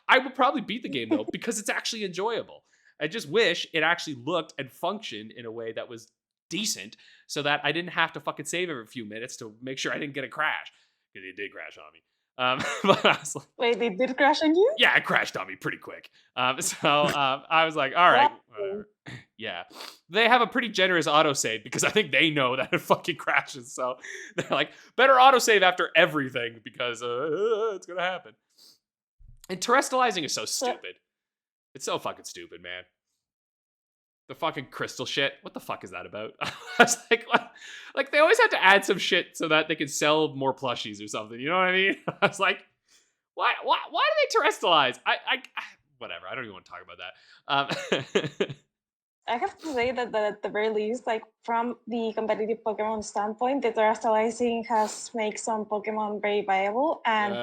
S2: I would probably beat the game, though, because it's actually enjoyable. I just wish it actually looked and functioned in a way that was decent, so that I didn't have to fucking save every few minutes to make sure I didn't get a crash. Because it did crash on me. But I was like,
S3: wait, they did crash on you?
S2: Yeah, it crashed on me pretty quick. I was like, all right, whatever. Yeah. They have a pretty generous autosave because I think they know that it fucking crashes. So they're like, better autosave after everything because it's going to happen. And terrestrializing is so stupid. It's so fucking stupid, man. The fucking crystal shit. What the fuck is that about? I was like, what? Like, they always have to add some shit so that they can sell more plushies or something. You know what I mean? I was like, why do they terrestrialize? I whatever. I don't even want to talk about that.
S3: I have to say that at the very least, like from the competitive Pokemon standpoint, the terrestrializing has made some Pokemon very viable. And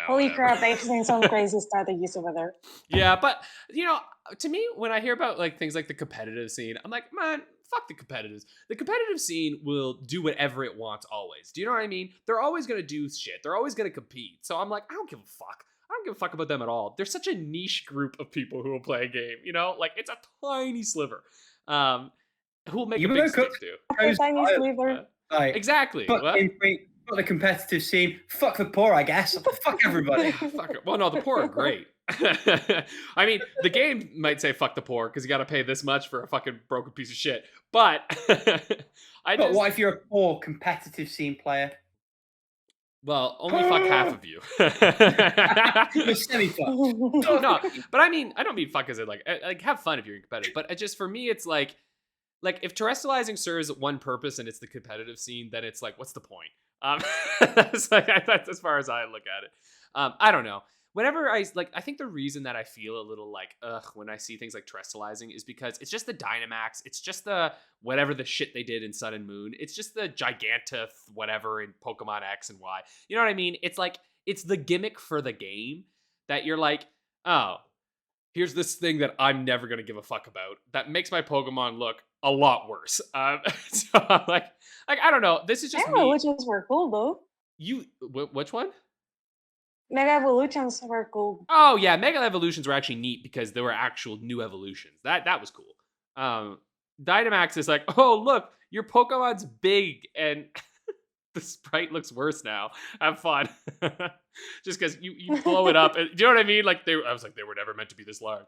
S3: holy crap, I've seen some crazy strategies over there.
S2: Yeah, but you know, to me, when I hear about like things like the competitive scene, I'm like, man, fuck the competitives. The competitive scene will do whatever it wants always. Do you know what I mean? They're always gonna do shit. They're always gonna compete. So I'm like, I don't give a fuck. I don't give a fuck about them at all. They're such a niche group of people who will play a game, you know? Like, it's a tiny sliver. Who will make a big stick do.
S3: A tiny sliver.
S1: Exactly.
S2: What?
S1: Fuck the competitive scene. Fuck the poor, I guess. Fuck everybody.
S2: Fuck it. Well, no, the poor are great. I mean, the game might say fuck the poor because you got to pay this much for a fucking broken piece of shit. But
S1: But what if you're a poor competitive scene player?
S2: Well, only fuck half of you.
S1: You're semi-fucked.
S2: No, but I mean, I don't mean fuck as in like have fun if you're competitive. But just for me, it's like if terrestrializing serves one purpose and it's the competitive scene, then it's like, what's the point? That's as far as I look at it. I don't know. Whenever I think the reason that I feel a little like ugh when I see things like terrestrializing is because it's just the Dynamax, it's just the whatever the shit they did in Sun and Moon, it's just the Gigantith whatever in Pokemon X and Y. You know what I mean? It's like it's the gimmick for the game that you're like, oh, here's this thing that I'm never gonna give a fuck about that makes my Pokemon look a lot worse. So I'm like I don't know. This is just me.
S3: Evolutions were cool though.
S2: Which one?
S3: Mega Evolutions were cool.
S2: Oh yeah, Mega Evolutions were actually neat because there were actual new evolutions. That was cool. Dynamax is like, oh look, your Pokemon's big and the sprite looks worse now. Have fun. Just because you blow it up. Do you know what I mean? Like I was like, they were never meant to be this large.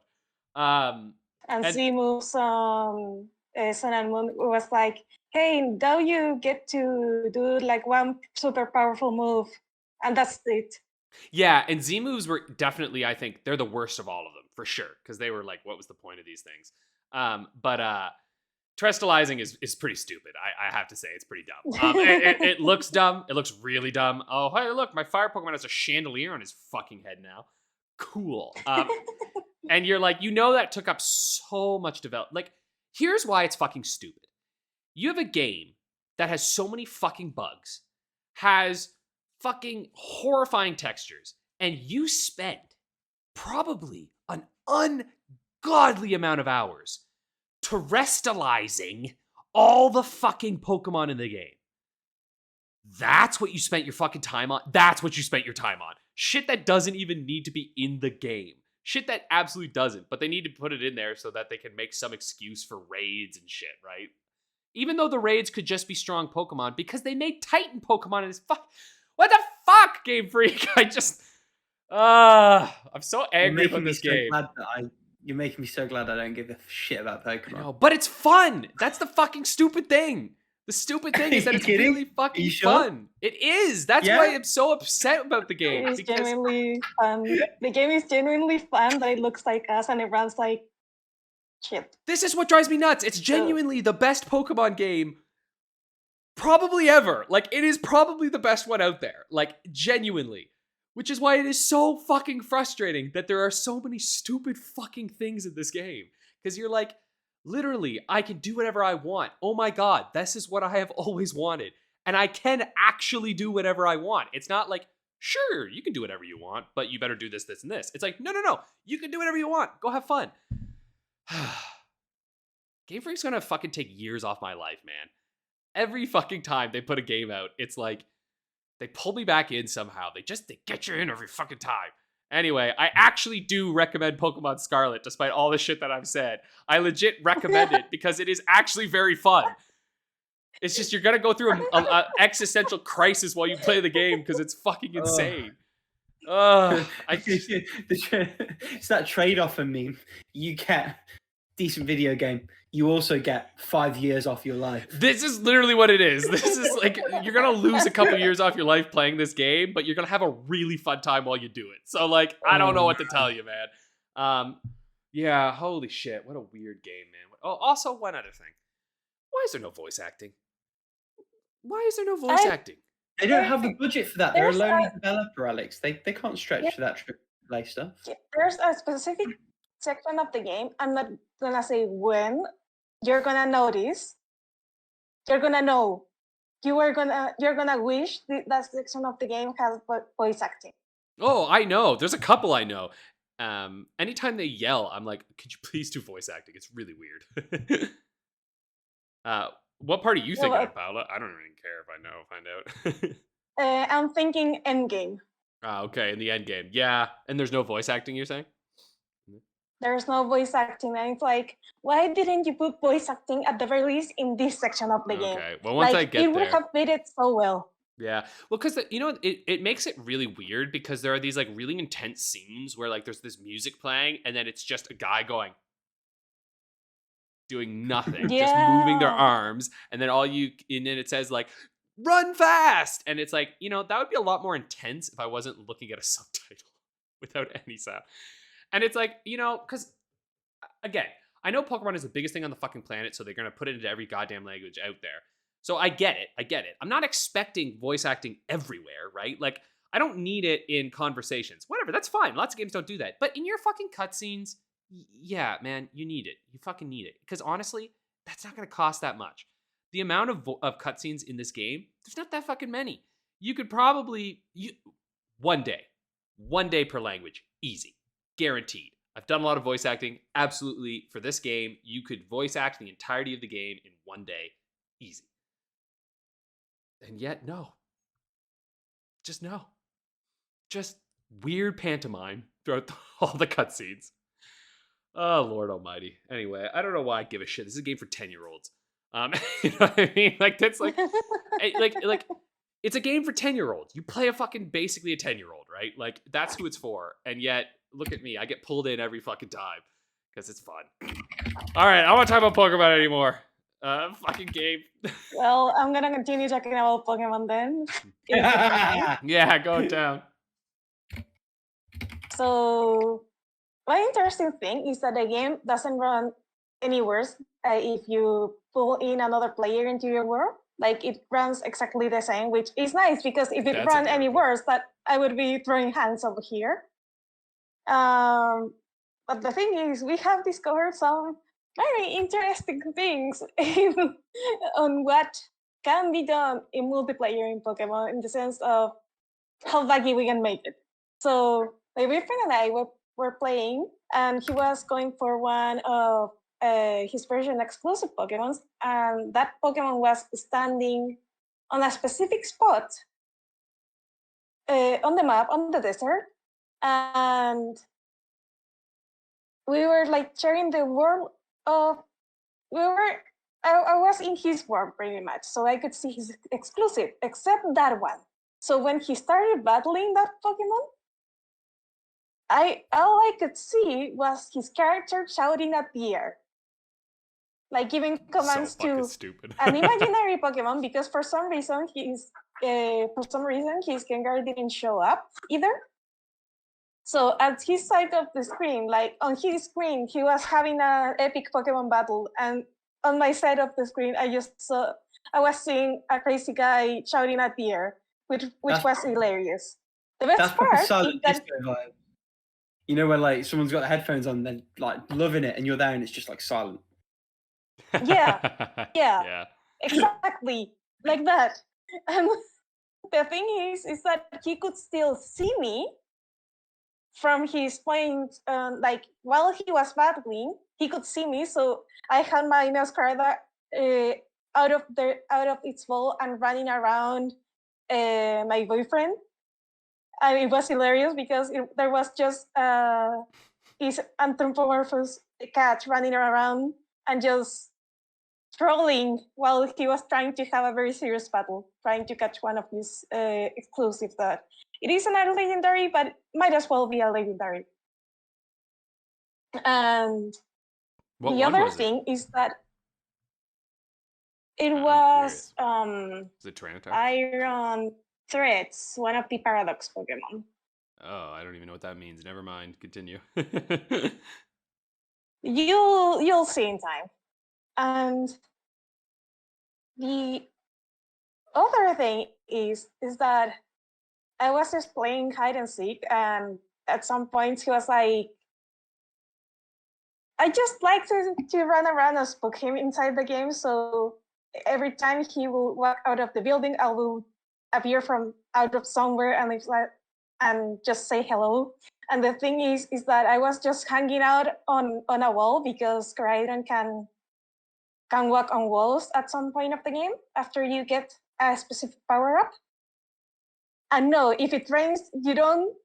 S3: And Z moves Sun and Moon was like, hey, now you get to do like one super powerful move, and that's it.
S2: Yeah, and Z moves were definitely, I think, they're the worst of all of them, for sure. Because they were like, what was the point of these things? But terrestrializing is pretty stupid. I have to say, it's pretty dumb. It looks dumb. It looks really dumb. Oh, hey, look, my fire Pokemon has a chandelier on his fucking head now. Cool. And you're like, that took up so much development. Like, here's why it's fucking stupid. You have a game that has so many fucking bugs, has fucking horrifying textures, and you spend probably an ungodly amount of hours terrestrializing all the fucking Pokemon in the game. That's what you spent your fucking time on. That's what you spent your time on. Shit that doesn't even need to be in the game. Shit that absolutely doesn't, but they need to put it in there so that they can make some excuse for raids and shit, right? Even though the raids could just be strong Pokemon because they made Titan Pokemon in this what the fuck, Game Freak? I'm so angry about this game.
S1: You're making me so glad I don't give a shit about Pokemon.
S2: No, but it's fun. That's the fucking stupid thing. The stupid thing is that it's really fucking fun. It is. That's why I'm so upset about the game.
S3: It is genuinely fun. The game is genuinely fun, but it looks like us and it runs like shit.
S2: This is what drives me nuts. It's genuinely the best Pokemon game probably ever. Like, it is probably the best one out there. Like, genuinely. Which is why it is so fucking frustrating that there are so many stupid fucking things in this game. Because you're like, literally, I can do whatever I want. Oh my god, this is what I have always wanted. And I can actually do whatever I want. It's not like, sure, you can do whatever you want, but you better do this, this, and this. It's like, no. You can do whatever you want. Go have fun. Game Freak's gonna fucking take years off my life, man. Every fucking time they put a game out, it's like, they pull me back in somehow. They get you in every fucking time. Anyway, I actually do recommend Pokemon Scarlet, despite all the shit that I've said. I legit recommend it because it is actually very fun. It's just you're gonna go through an existential crisis while you play the game because it's fucking insane.
S1: It's that trade-off for me. You get decent video game. You also get 5 years off your life.
S2: This is literally what it is. This is like, you're going to lose a couple years off your life playing this game, but you're going to have a really fun time while you do it. So like, I don't know what to tell you, man. Yeah, holy shit. What a weird game, man. Oh, also one other thing. Why is there no voice acting? Why is there no voice acting?
S1: They don't have the budget for that. They're a lonely developer, Alex. They can't stretch for that AAA stuff.
S3: There's a specific section of the game. I'm not gonna say when. You're gonna notice. You're gonna know. You're gonna wish that section of the game has voice acting.
S2: Oh, I know. There's a couple I know. Anytime they yell, I'm like, could you please do voice acting? It's really weird. What part are you thinking of, Paula? I don't even care if I know. Find out.
S3: I'm thinking endgame.
S2: Ah, okay, in the end game. Yeah, and there's no voice acting, you're saying?
S3: There's no voice acting, and it's like, why didn't you put voice acting at the very least in this section of the game?
S2: Okay, well, once I
S3: Like,
S2: get
S3: it would
S2: there.
S3: have made it so well.
S2: Yeah, well, because it makes it really weird because there are these like really intense scenes where like there's this music playing and then it's just a guy doing nothing, just moving their
S3: Yeah.
S2: arms, and then and then it says like run fast, and it's like, that would be a lot more intense if I wasn't looking at a subtitle without any sound. And it's like, because again, I know Pokemon is the biggest thing on the fucking planet, so they're gonna put it into every goddamn language out there. So I get it. I'm not expecting voice acting everywhere, right? Like, I don't need it in conversations. Whatever, that's fine. Lots of games don't do that. But in your fucking cutscenes, yeah, man, you need it. You fucking need it. Because honestly, that's not going to cost that much. The amount of cutscenes in this game, there's not that fucking many. You could probably, one day per language, easy, guaranteed. I've done a lot of voice acting. Absolutely, for this game, you could voice act the entirety of the game in one day, easy. And yet, no. Just no. Just weird pantomime throughout all the cutscenes. Oh, Lord almighty. Anyway, I don't know why I give a shit. This is a game for 10-year-olds. You know what I mean? Like, that's like, like, it's a game for 10-year-olds. You play basically a 10-year-old, right? Like, that's who it's for. And yet, look at me. I get pulled in every fucking time because it's fun. All right, I don't want to talk about Pokemon anymore. Fucking game.
S3: Well, I'm gonna continue talking about Pokemon then.
S2: Yeah, go down.
S3: So, one interesting thing is that the game doesn't run any worse if you pull in another player into your world. Like, it runs exactly the same, which is nice because if it ran any worse, that I would be throwing hands over here. But the thing is, we have discovered some very interesting things on what can be done in multiplayer in Pokemon, in the sense of how laggy we can make it. So my boyfriend and I were playing, and he was going for one of his version exclusive Pokemon, and that Pokemon was standing on a specific spot on the map, on the desert, and we were like sharing the world of, I was in his world pretty much, so I could see his exclusive, except that one. So when he started battling that Pokemon, all I could see was his character shouting at the air, like giving commands to an imaginary Pokemon, because for some reason his Gengar didn't show up either. So at his side of the screen, like on his screen, he was having an epic Pokemon battle, and on my side of the screen, I was seeing a crazy guy shouting at the air, which was hilarious. The best part is that
S1: disco vibe. You know, when like someone's got the headphones on, they're like loving it, and you're there, and it's just like silent.
S3: Yeah, exactly like that. And the thing is that he could still see me from his point. Like while he was battling, he could see me. So I had my Masquerada out of its ball and running around my boyfriend. And it was hilarious because there was just his anthropomorphous cat running around and just trolling while he was trying to have a very serious battle, trying to catch one of his exclusives that it isn't a legendary, but it might as well be a legendary. And the other thing is that it was
S2: it Tyranitar?
S3: Iron Threats, one of the Paradox Pokemon.
S2: Oh, I don't even know what that means. Never mind. Continue.
S3: You'll see in time. And the other thing is that I was just playing hide and seek, and at some point he was like, I just like to run around and spook him inside the game, so every time he will walk out of the building, I will appear from out of somewhere and just say hello. And the thing is that I was just hanging out on a wall, because Koraidon can walk on walls at some point of the game after you get a specific power up. And no, if it rains, you don't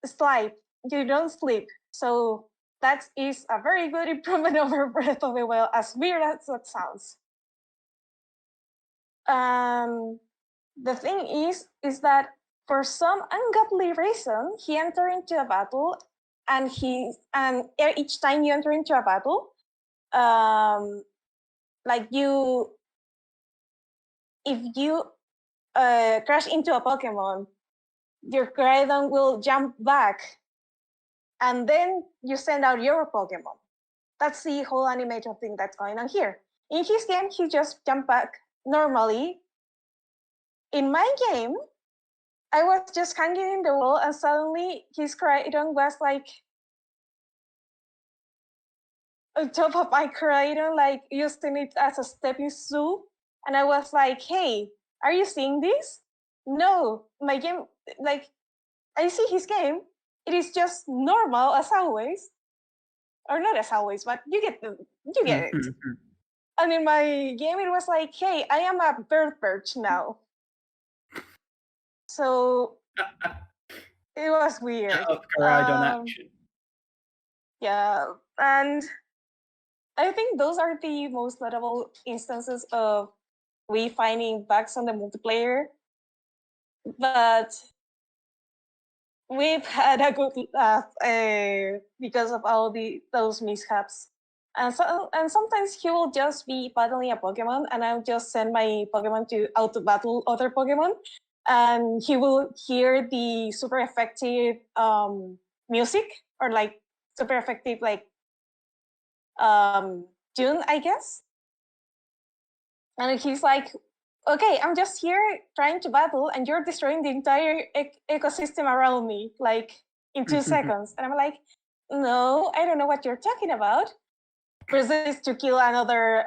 S3: sleep. So that is a very good improvement over Breath of the Wild, as weird as that sounds. The thing is that for some ungodly reason, he entered into a battle, and each time you enter into a battle, if you crash into a Pokemon, your Koraidon will jump back, and then you send out your Pokemon. That's the whole animation thing that's going on here. In his game, he just jumped back normally. In my game, I was just hanging in the wall, and suddenly his Koraidon was like on top of my Koraidon, like using it as a stepping stool. And I was like, hey, are you seeing this? No, my game, like, I see his game. It is just normal as always. Or not as always, but you get it. And in my game, it was like, hey, I am a bird perch now. So it was weird.
S1: Action.
S3: Yeah, and I think those are the most notable instances of we finding bugs on the multiplayer. But we've had a good laugh because of all those mishaps. And sometimes he will just be battling a Pokemon, and I'll just send my Pokemon to auto battle other Pokemon, and he will hear the super effective music, or like super effective like tune, I guess. And he's like, okay, I'm just here trying to battle, and you're destroying the entire ecosystem around me, like in 2 seconds. And I'm like, no, I don't know what you're talking about. Proceeds to kill another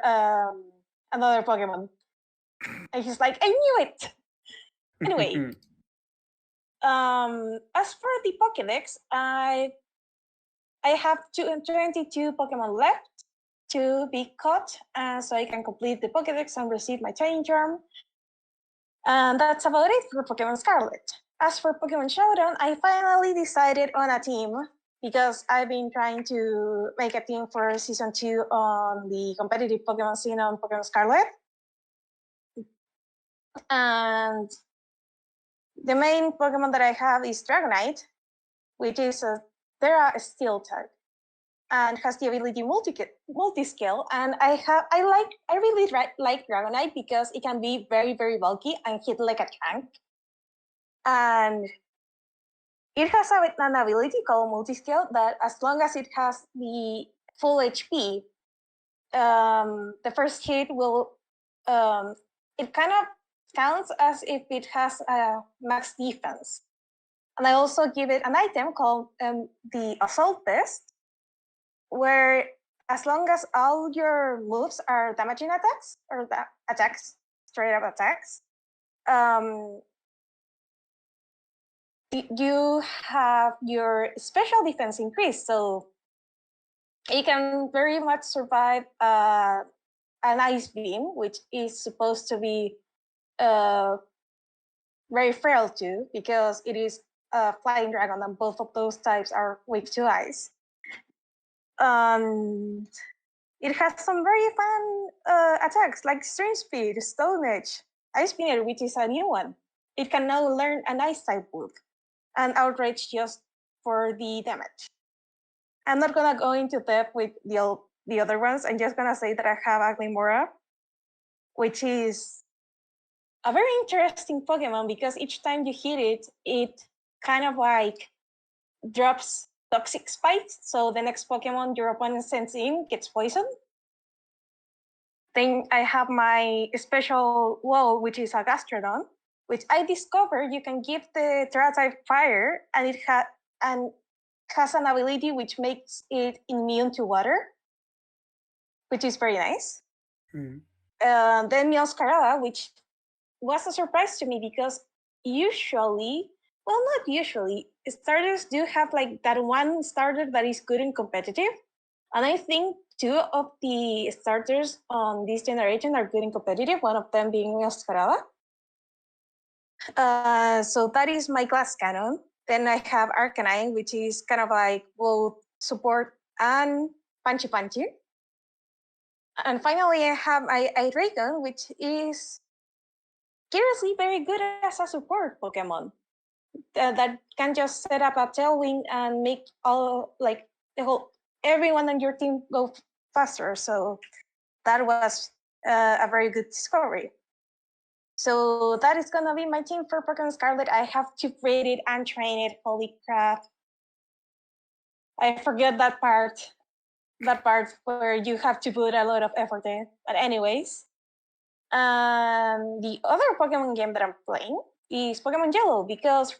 S3: Pokemon. And he's like, I knew it. Anyway, as for the Pokédex, I have 22 Pokemon left to be caught, so I can complete the Pokédex and receive my training charm. And that's about it for Pokemon Scarlet. As for Pokemon Showdown, I finally decided on a team, because I've been trying to make a team for Season 2 on the competitive Pokemon scene on Pokemon Scarlet. And the main Pokemon that I have is Dragonite, which is a Steel type, and has the ability multi-scale. And I really like Dragonite because it can be very, very bulky and hit like a tank. And it has an ability called multi-scale that, as long as it has the full HP, the first hit will, it kind of counts as if it has a max defense. And I also give it an item called the Assault Vest, where as long as all your moves are damaging attacks, or straight up attacks, you have your special defense increased. So it can very much survive an Ice Beam, which is supposed to be very frail too, because it is a flying dragon, and both of those types are weak to ice. It has some very fun attacks like Stream Speed, Stone Edge, Ice Spinner, which is a new one. It can now learn an Ice type move, and Outrage just for the damage. I'm not gonna go into depth with the other ones. I'm just gonna say that I have Aglimora, which is a very interesting Pokemon, because each time you hit it, it kind of like drops toxic spikes, so the next Pokemon your opponent sends in gets poisoned. Then I have my special wall, which is a Gastrodon, which I discovered you can give the Terra-type Fire, and it has an ability which makes it immune to water, which is very nice. Then Meowscarada, which was a surprise to me, because not usually, starters do have like that one starter that is good and competitive. And I think 2 of the starters on this generation are good and competitive, one of them being Meowscarada. So that is my class canon. Then I have Arcanine, which is kind of like both support and punchy punchy. And finally, I have my Dragon, which is curiously very good as a support Pokemon that can just set up a tailwind and make all like the whole everyone on your team go faster. So that was a very good discovery. So that is gonna be my team for Pokemon Scarlet. I have to create it and train it. Holy crap! I forget that part. That part where you have to put a lot of effort in. But anyways, the other Pokemon game that I'm playing is Pokemon Yellow because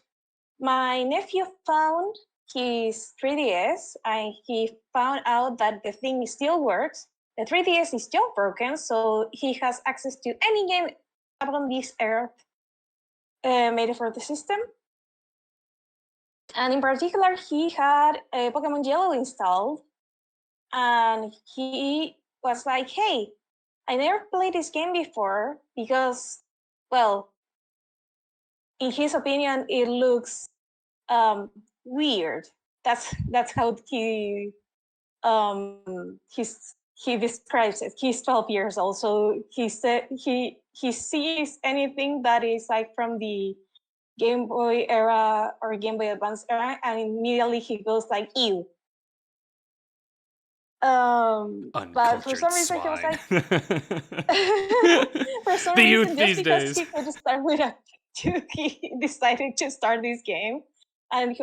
S3: my nephew found his 3DS and he found out that the thing still works. The 3DS is still broken, so he has access to any game on this earth made for the system. And in particular, he had Pokemon Yellow installed, and he was like, hey, I never played this game before because, well, in his opinion, it looks weird. That's how he describes it. He's 12 years old, so he said he sees anything that is like from the Game Boy era or Game Boy Advance era, and immediately he goes like, ew. But for some reason he was like, for some
S2: The
S3: reason,
S2: youth
S3: just
S2: these
S3: because
S2: days.
S3: he could start with a 2, he decided to start this game, and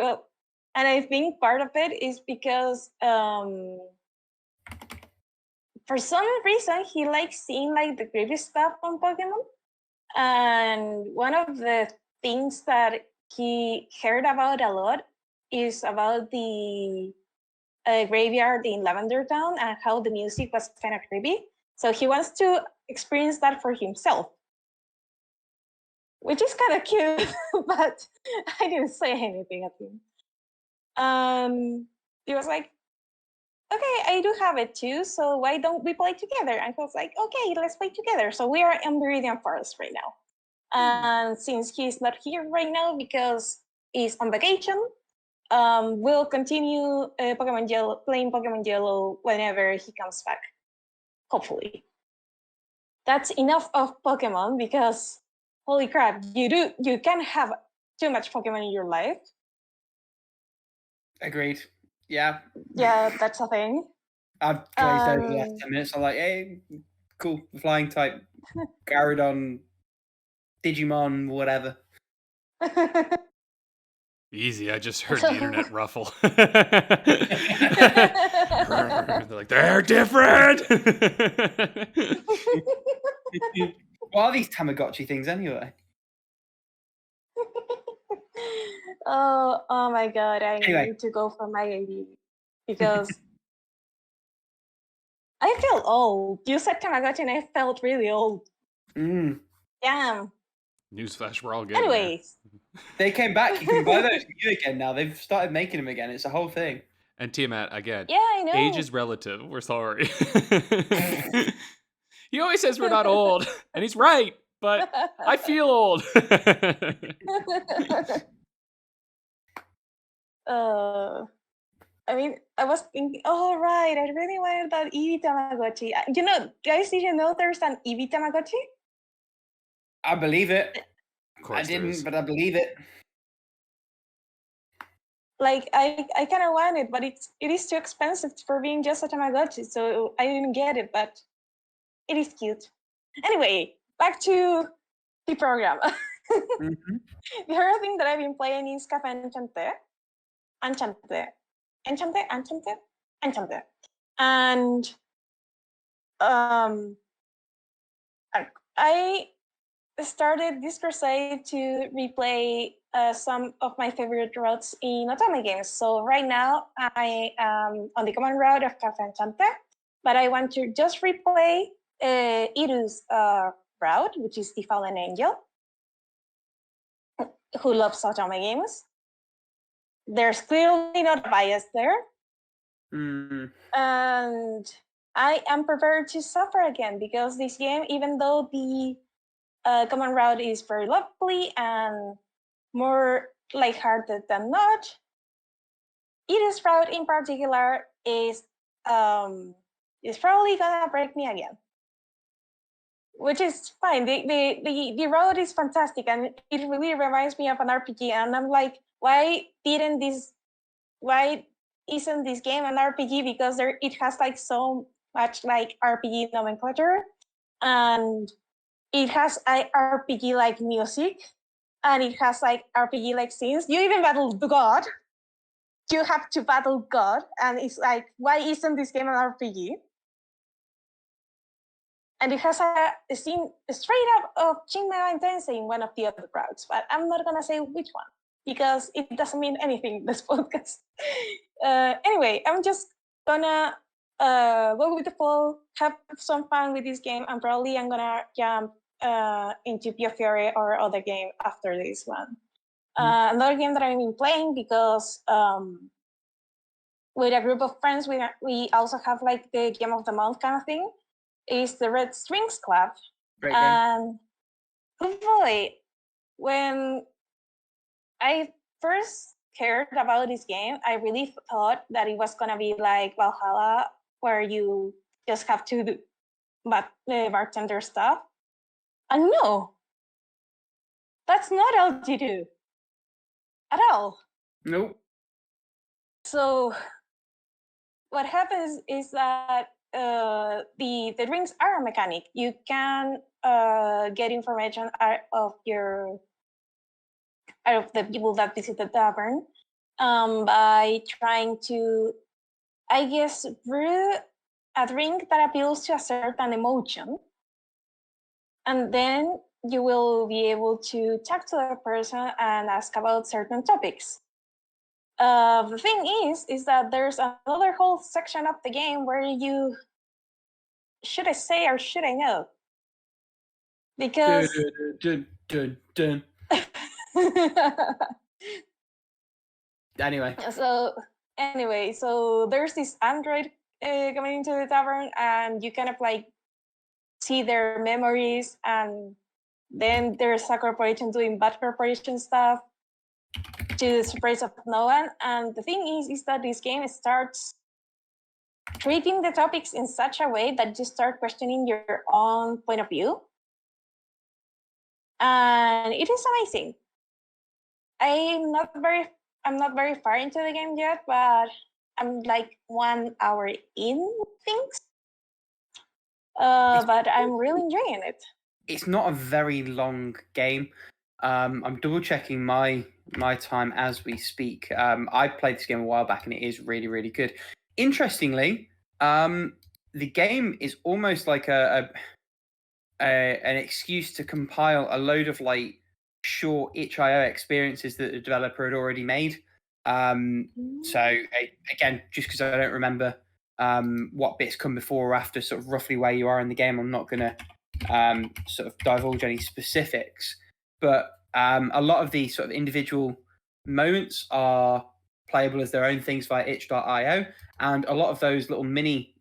S3: I think part of it is because for some reason he likes seeing like the previous stuff on Pokemon, and one of the things that he heard about a lot is about the graveyard in Lavender Town and how the music was kind of creepy. So he wants to experience that for himself, which is kind of cute, but I didn't say anything at him. He was like, okay, I do have it too, so why don't we play together? And he was like, okay, let's play together. So we are in Meridian Forest right now. And since he's not here right now because he's on vacation, we'll continue playing Pokemon Yellow whenever he comes back. Hopefully. That's enough of Pokemon because holy crap, you can't have too much Pokemon in your life.
S1: Agreed. Yeah.
S3: Yeah, that's a thing.
S1: I've glazed over the last 10 minutes. I'm like, hey, cool, flying type, Gyarados, Digimon, whatever.
S2: Easy, I just heard the internet ruffle. They're like, they're different.
S1: What are these Tamagotchi things anyway?
S3: Oh my god, I
S1: Anyway.
S3: need to go for my ID because I feel old. You said Tamagotchi and I felt really old. Damn.
S2: Newsflash, we're all getting
S3: Anyways.
S1: They came back. You can buy those new again now. They've started making them again. It's a whole thing.
S2: And Tiamat, again.
S3: Yeah, I know.
S2: Age is relative. We're sorry. He always says we're not old. And he's right. But I feel old.
S3: I mean, I was thinking, oh, right, I really wanted that Eevee Tamagotchi. You know, guys, did you know there's an Eevee Tamagotchi?
S1: I believe it.
S2: Of course
S1: I didn't, but I believe it.
S3: Like, I kind of want it, but it is too expensive for being just a Tamagotchi, so I didn't get it, but it is cute. Anyway, back to the program. The other thing that I've been playing is Café Enchanté. Enchanté. And I started this crusade to replay some of my favorite routes in Otome games. So right now I am on the common route of Café Enchanté, but I want to just replay Iru's route, which is the Fallen Angel, who loves Otome games. There's clearly not a bias there. And I am prepared to suffer again because this game, even though the common route is very lovely and more lighthearted than not. Edith's route in particular is probably gonna break me again, which is fine. The road is fantastic, and it really reminds me of an RPG. And I'm like, why isn't this game an RPG? Because it has like so much like RPG nomenclature, and it has RPG like music, and it has like RPG like scenes. You even battle the god. You have to battle God, and it's like, why isn't this game an RPG? And it has a scene straight up of Shin Megami Tensei in one of the other routes, but I'm not gonna say which one because it doesn't mean anything in this podcast. Anyway, I'm just gonna go with the flow, have some fun with this game, and probably I'm gonna jump into Pure Fury or other game after this one. Another game that I've been playing because with a group of friends, we also have like the game of the month kind of thing, is the Red Strings Club.
S1: Great game.
S3: And hopefully, when I first heard about this game, I really thought that it was gonna be like Valhalla, where you just have to do bartender stuff. And no, that's not all you do at all.
S1: Nope.
S3: So what happens is that the drinks are a mechanic. You can get information out of the people that visit the tavern by trying to, I guess, brew a drink that appeals to a certain emotion, and then you will be able to talk to the person and ask about certain topics. The thing is that there's another whole section of the game where you, should I say or should I know? Because
S1: Dun. Anyway,
S3: so there's this android coming into the tavern, and you kind of like see their memories, and then there's a corporation doing bad corporation stuff to the surprise of no one. And the thing is that this game starts treating the topics in such a way that you start questioning your own point of view. And it is amazing. I'm not very far into the game yet, but I'm like 1 hour in things. But I'm really enjoying it.
S1: It's not a very long game. I'm double checking my time as we speak. I played this game a while back, and it is really, really good. Interestingly, the game is almost like an excuse to compile a load of like short itch.io experiences that the developer had already made. So again, just because I don't remember what bits come before or after sort of roughly where you are in the game, I'm not going to sort of divulge any specifics. But a lot of these sort of individual moments are playable as their own things via itch.io, and a lot of those little mini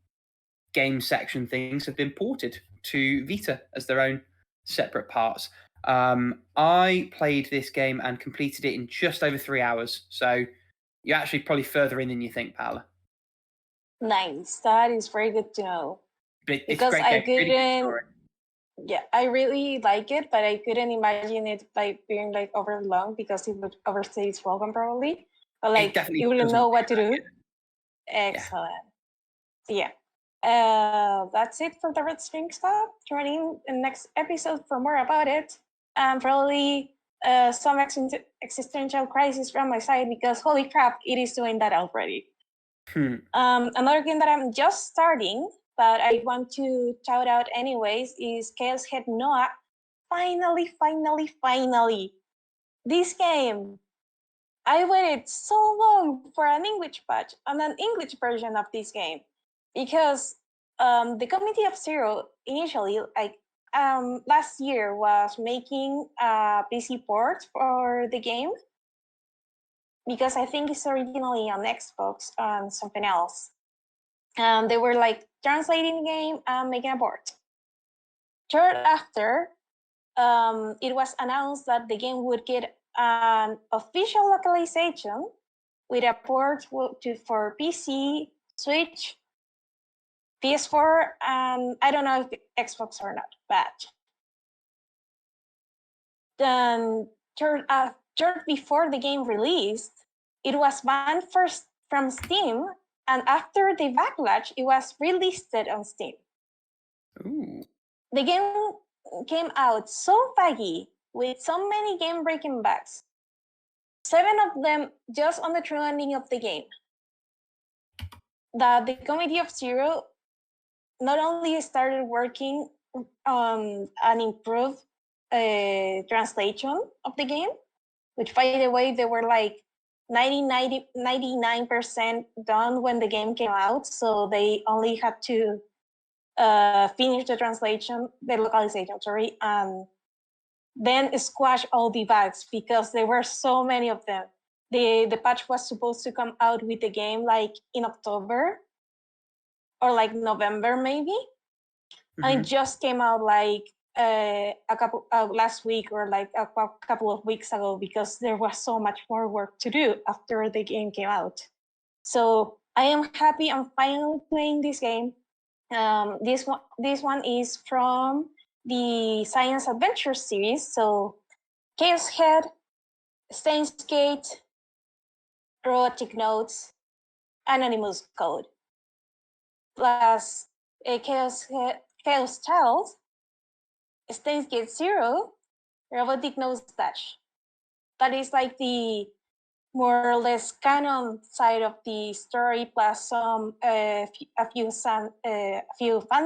S1: game section things have been ported to Vita as their own separate parts. I played this game and completed it in just over 3 hours. So you're actually probably further in than you think, Paula.
S3: Nice. That is very good to know.
S1: But
S3: because
S1: it's a great game. Really good story.
S3: Yeah, I really like it, but I couldn't imagine it like being like over long because it would overstay its welcome probably. But like you wouldn't know what to do. Excellent. Yeah. That's it for the Red String stuff. Join in the next episode for more about it, and probably some existential crisis from my side because holy crap, it is doing that already. Another game that I'm just starting, but I want to shout out anyways, is Chaos Head Noah. Finally. This game, I waited so long for an English patch and an English version of this game because the community of Zero initially, like last year, was making a PC port for the game because I think it's originally on Xbox and something else. They were like translating the game and making a port. Short after, it was announced that the game would get an official localization with a port for PC, Switch, PS4, and I don't know if Xbox or not, but then just before the game released, it was banned from Steam, and after the backlash, it was relisted on Steam.
S1: Ooh.
S3: The game came out so buggy with so many game-breaking bugs. 7 of them just on the true ending of the game. That the Committee of Zero not only started working on an improved translation of the game, which by the way, they were like 99% done when the game came out. So they only had to finish the localization, sorry, and then squash all the bugs because there were so many of them. The patch was supposed to come out with the game like in October or like November maybe, and it just came out like a couple last week or like a couple of weeks ago because there was so much more work to do after the game came out. So I am happy I'm finally playing this game. This one is from the Science Adventure series. So Chaos Head, Steins Gate, Robotic Notes, Anonymous Code, plus Chaos Child, Steins Gate 0, Robotic Notes Dash. That is like the more or less canon side of the story, plus some a few fan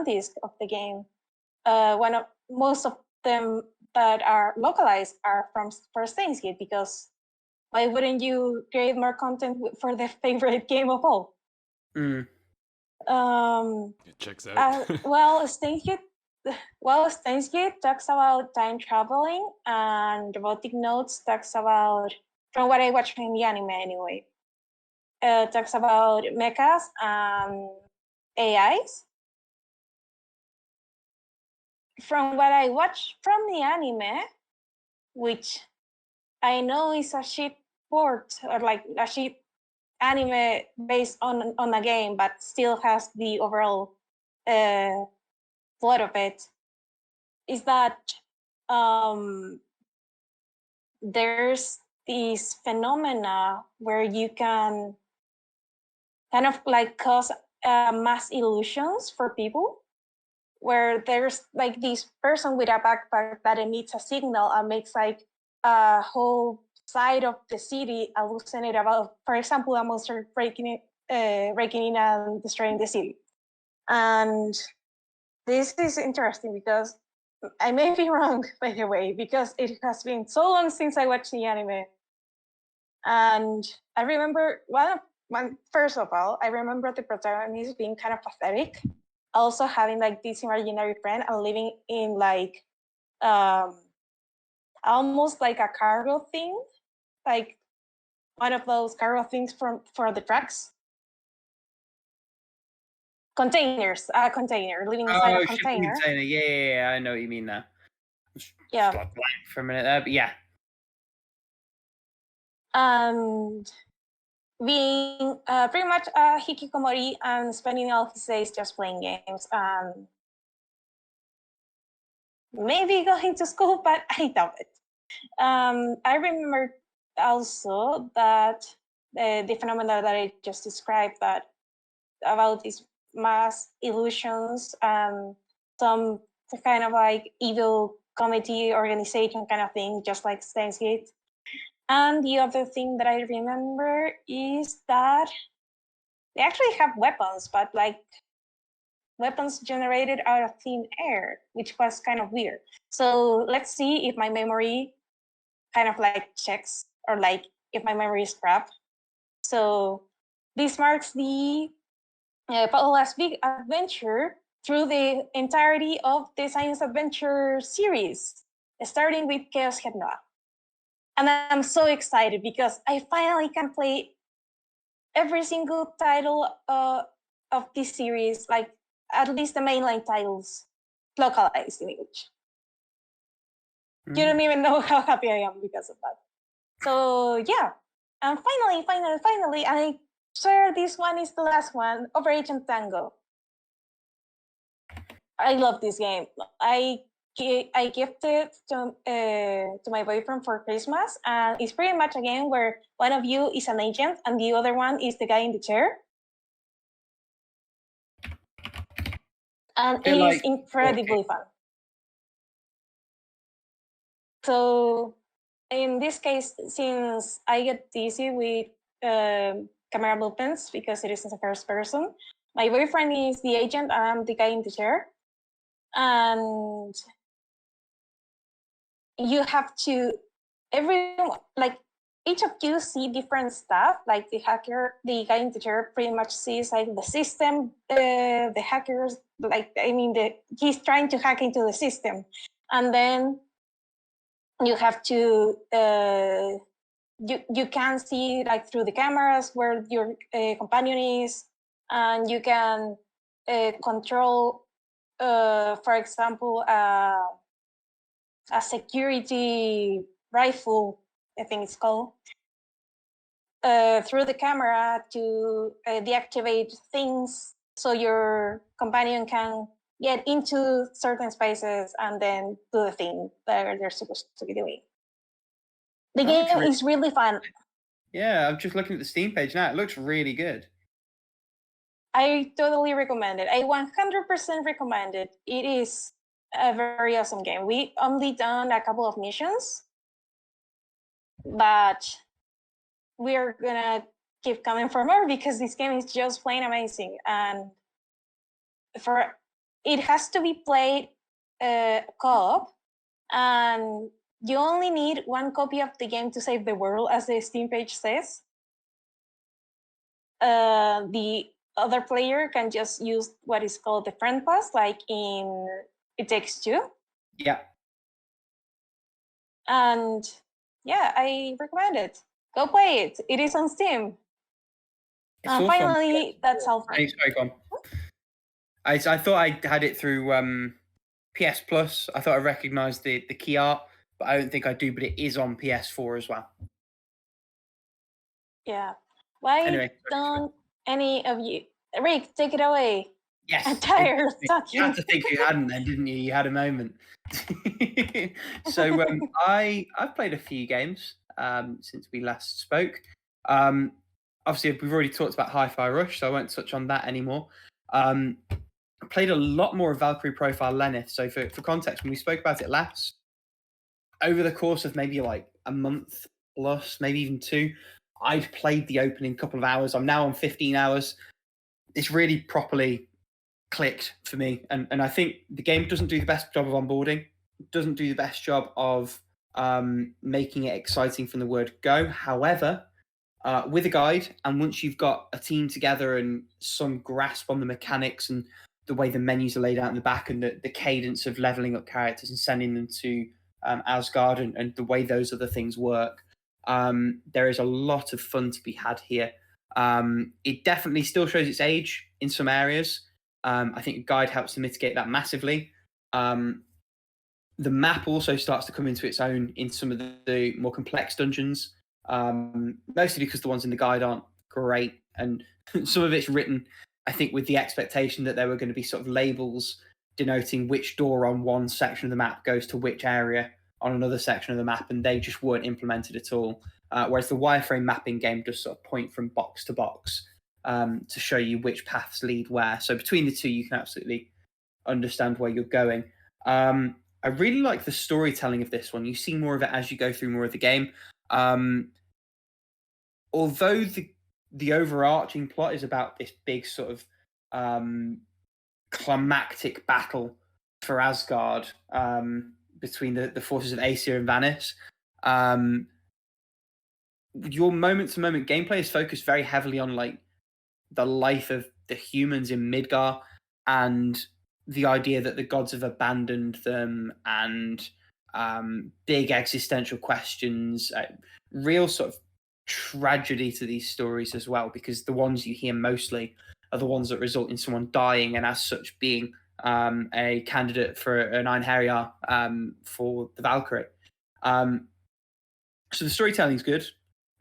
S3: discs of the game. Most of them that are localized are for Steins Gate, because why wouldn't you create more content for the favorite game of all?
S2: It checks out.
S3: Steins Gate talks about time traveling, and Robotic Notes talks about, from what I watched in the anime anyway, talks about mechas and AIs. From what I watched from the anime, which I know is a shit port or like a shit anime based on a game, but still has the overall plot of it, is that there's this phenomena where you can kind of like cause mass illusions for people, where there's like this person with a backpack that emits a signal and makes like a whole side of the city hallucinate about, for example, a monster breaking in and destroying the city. And this is interesting because I may be wrong, by the way, because it has been so long since I watched the anime. And I remember, first of all, I remember the protagonist being kind of pathetic. Also having like this imaginary friend and living in like almost like a cargo thing, like one of those cargo things for the trucks. Containers, a container, living inside a container.
S1: Yeah, I know what you mean now.
S3: Yeah.
S1: Blank for a minute there, but yeah.
S3: And being pretty much a hikikomori and spending all his days just playing games and maybe going to school, but I doubt it. I remember also that the phenomena that I just described, that about these mass illusions and some kind of like evil committee organization kind of thing, just like Steins Gate. And the other thing that I remember is that they actually have weapons, but like weapons generated out of thin air, which was kind of weird. So let's see if my memory kind of like checks, or like if my memory is crap. So this marks the Paula's big adventure through the entirety of the Science Adventure series, starting with Chaos Head Noah. And I'm so excited because I finally can play every single title of this series, like at least the mainline titles, localized in English. You don't even know how happy I am because of that. So yeah, and finally, I swear this one is the last one. Operation Tango. I love this game. I gifted to my boyfriend for Christmas, and it's pretty much a game where one of you is an agent and the other one is the guy in the chair. And it is incredibly fun. So in this case, since I get dizzy with camera movements because it is in the first person, my boyfriend is the agent and I'm the guy in the chair. And you have to, each of you see different stuff. Like the hacker, the guy in the chair pretty much sees like the system, the hackers, he's trying to hack into the system. And then you have to, you can see like through the cameras where your companion is, and you can control, for example, a security rifle, I think it's called, through the camera to deactivate things so your companion can get into certain spaces and then do the thing that they're supposed to be doing. The game is really fun.
S1: Yeah, I'm just looking at the Steam page now. It looks really good.
S3: I totally recommend it. I 100% recommend it. It is a very awesome game. We only done a couple of missions, but we're gonna keep coming for more because this game is just plain amazing. And it has to be played co-op, and you only need one copy of the game to save the world, as the Steam page says. The other player can just use what is called the friend pass, like in It Takes Two.
S1: Yeah.
S3: And yeah, I recommend it. Go play it. It is on Steam. And finally, that's all for me.
S1: Sorry, go on. I thought I had it through PS Plus. I thought I recognised the key art, but I don't think I do. But it is on PS4 as well.
S3: Yeah. Why don't any of you, Rick, take it away?
S1: Yes.
S3: I'm tired of talking.
S1: You had to think you hadn't, then, didn't you? You had a moment. So I've played a few games since we last spoke. Obviously, we've already talked about Hi-Fi Rush, so I won't touch on that anymore. I played a lot more of Valkyrie Profile Lenneth. So for context, when we spoke about it last, over the course of maybe like a month plus, maybe even 2, I'd played the opening couple of hours. I'm now on 15 hours. It's really properly clicked for me. And I think the game doesn't do the best job of onboarding, doesn't do the best job of making it exciting from the word go. However, with a guide, and once you've got a team together and some grasp on the mechanics and the way the menus are laid out in the back and the cadence of leveling up characters and sending them to Asgard and the way those other things work, there is a lot of fun to be had here. It definitely still shows its age in some areas. I think a guide helps to mitigate that massively. The map also starts to come into its own in some of the more complex dungeons, mostly because the ones in the guide aren't great, and some of it's written, I think, with the expectation that there were going to be sort of labels denoting which door on one section of the map goes to which area on another section of the map, and they just weren't implemented at all. Whereas the wireframe mapping game does sort of point from box to box to show you which paths lead where. So between the two, you can absolutely understand where you're going. I really like the storytelling of this one. You see more of it as you go through more of the game. Although the overarching plot is about this big sort of climactic battle for Asgard between the forces of Aesir and Vanis, your moment-to-moment gameplay is focused very heavily on like the life of the humans in Midgar and the idea that the gods have abandoned them, and big existential questions, real sort of tragedy to these stories as well, because the ones you hear mostly are the ones that result in someone dying, and as such being a candidate for an Einherjar for the Valkyrie. So the storytelling's good.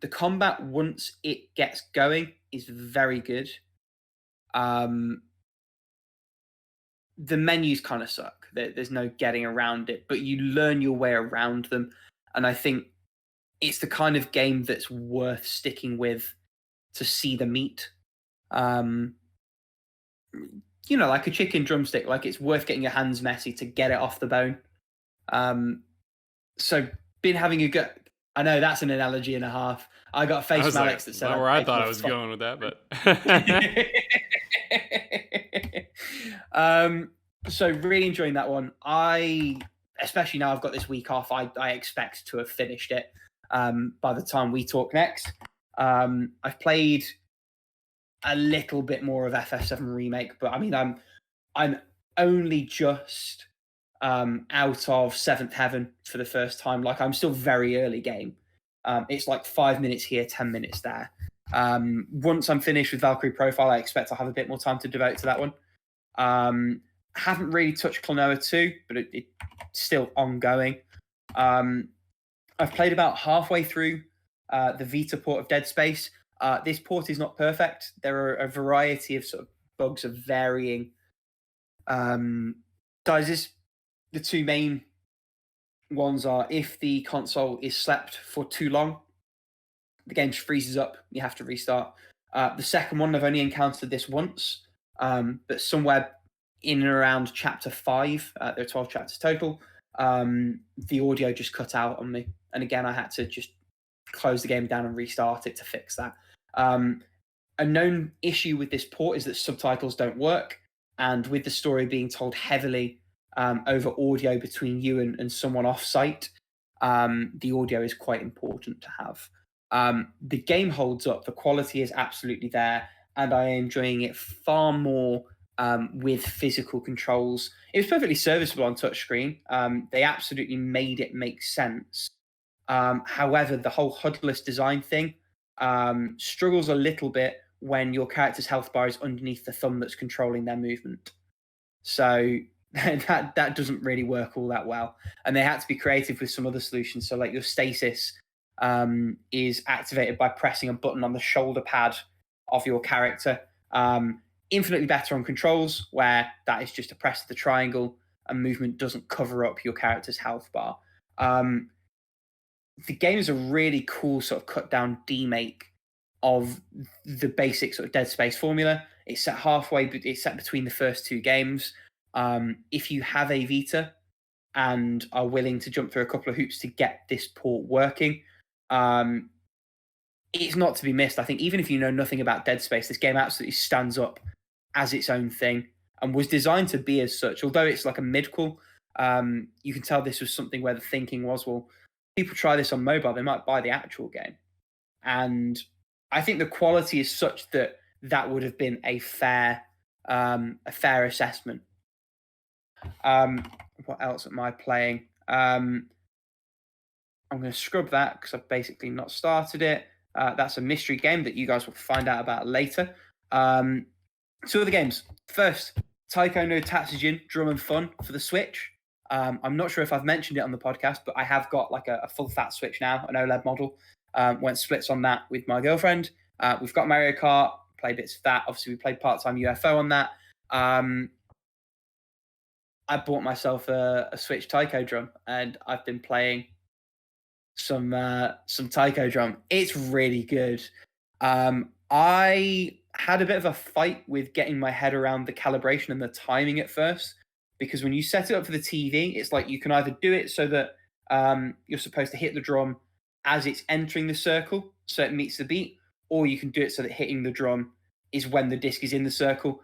S1: The combat, once it gets going, is very good. The menus kind of suck. There's no getting around it, but you learn your way around them. And I think it's the kind of game that's worth sticking with to see the meat. Like a chicken drumstick, like it's worth getting your hands messy to get it off the bone. So been having a go. I know that's an analogy and a half. I got a face from Alex that said
S2: not where I thought I was going with that, but
S1: so really enjoying that one. Especially now I've got this week off, I expect to have finished it by the time we talk next. I've played a little bit more of FF7 Remake, but I mean I'm only just out of Seventh Heaven for the first time. Like, I'm still very early game. It's like 5 minutes here, 10 minutes there. Once I'm finished with Valkyrie Profile, I expect I'll have a bit more time to devote to that one. Haven't really touched Klonoa 2, but it's still ongoing. I've played about halfway through the Vita port of Dead Space. This port is not perfect. There are a variety of sort of bugs of varying sizes. The two main ones are if the console is slept for too long, the game just freezes up. You have to restart. The second one, I've only encountered this once, but somewhere in and around chapter 5, there are 12 chapters total, the audio just cut out on me. And again, I had to just close the game down and restart it to fix that. A known issue with this port is that subtitles don't work. And with the story being told heavily over audio between you and someone off-site, the audio is quite important to have. The game holds up. The quality is absolutely there. And I am enjoying it far more with physical controls. It was perfectly serviceable on touchscreen. They absolutely made it make sense. However, the whole HUD-less design thing struggles a little bit when your character's health bar is underneath the thumb that's controlling their movement. So that doesn't really work all that well. And they had to be creative with some other solutions. So like your stasis is activated by pressing a button on the shoulder pad of your character. Infinitely better on controls, where that is just a press of the triangle and movement doesn't cover up your character's health bar. The game is a really cool sort of cut down demake of the basic sort of Dead Space formula. It's set halfway, but it's set between the first two games. If you have a Vita and are willing to jump through a couple of hoops to get this port working, it's not to be missed. I think even if you know nothing about Dead Space, this game absolutely stands up as its own thing and was designed to be as such. Although it's like a midquel, you can tell this was something where the thinking was, well, people try this on mobile, they might buy the actual game. And I think the quality is such that that would have been a fair assessment. What else am I playing? I'm going to scrub that because I've basically not started it. That's a mystery game that you guys will find out about later. Two other games. First, Taiko no Tatsujin Drum and Fun for the Switch. I'm not sure if I've mentioned it on the podcast, but I have got like a full fat Switch now, an OLED model. Went splits on that with my girlfriend. We've got Mario Kart, played bits of that. Obviously, we played part-time UFO on that. I bought myself a Switch Taiko drum, and I've been playing some Taiko drum. It's really good. I had a bit of a fight with getting my head around the calibration and the timing at first, because when you set it up for the TV, it's like you can either do it so that you're supposed to hit the drum as it's entering the circle, so it meets the beat, or you can do it so that hitting the drum is when the disc is in the circle.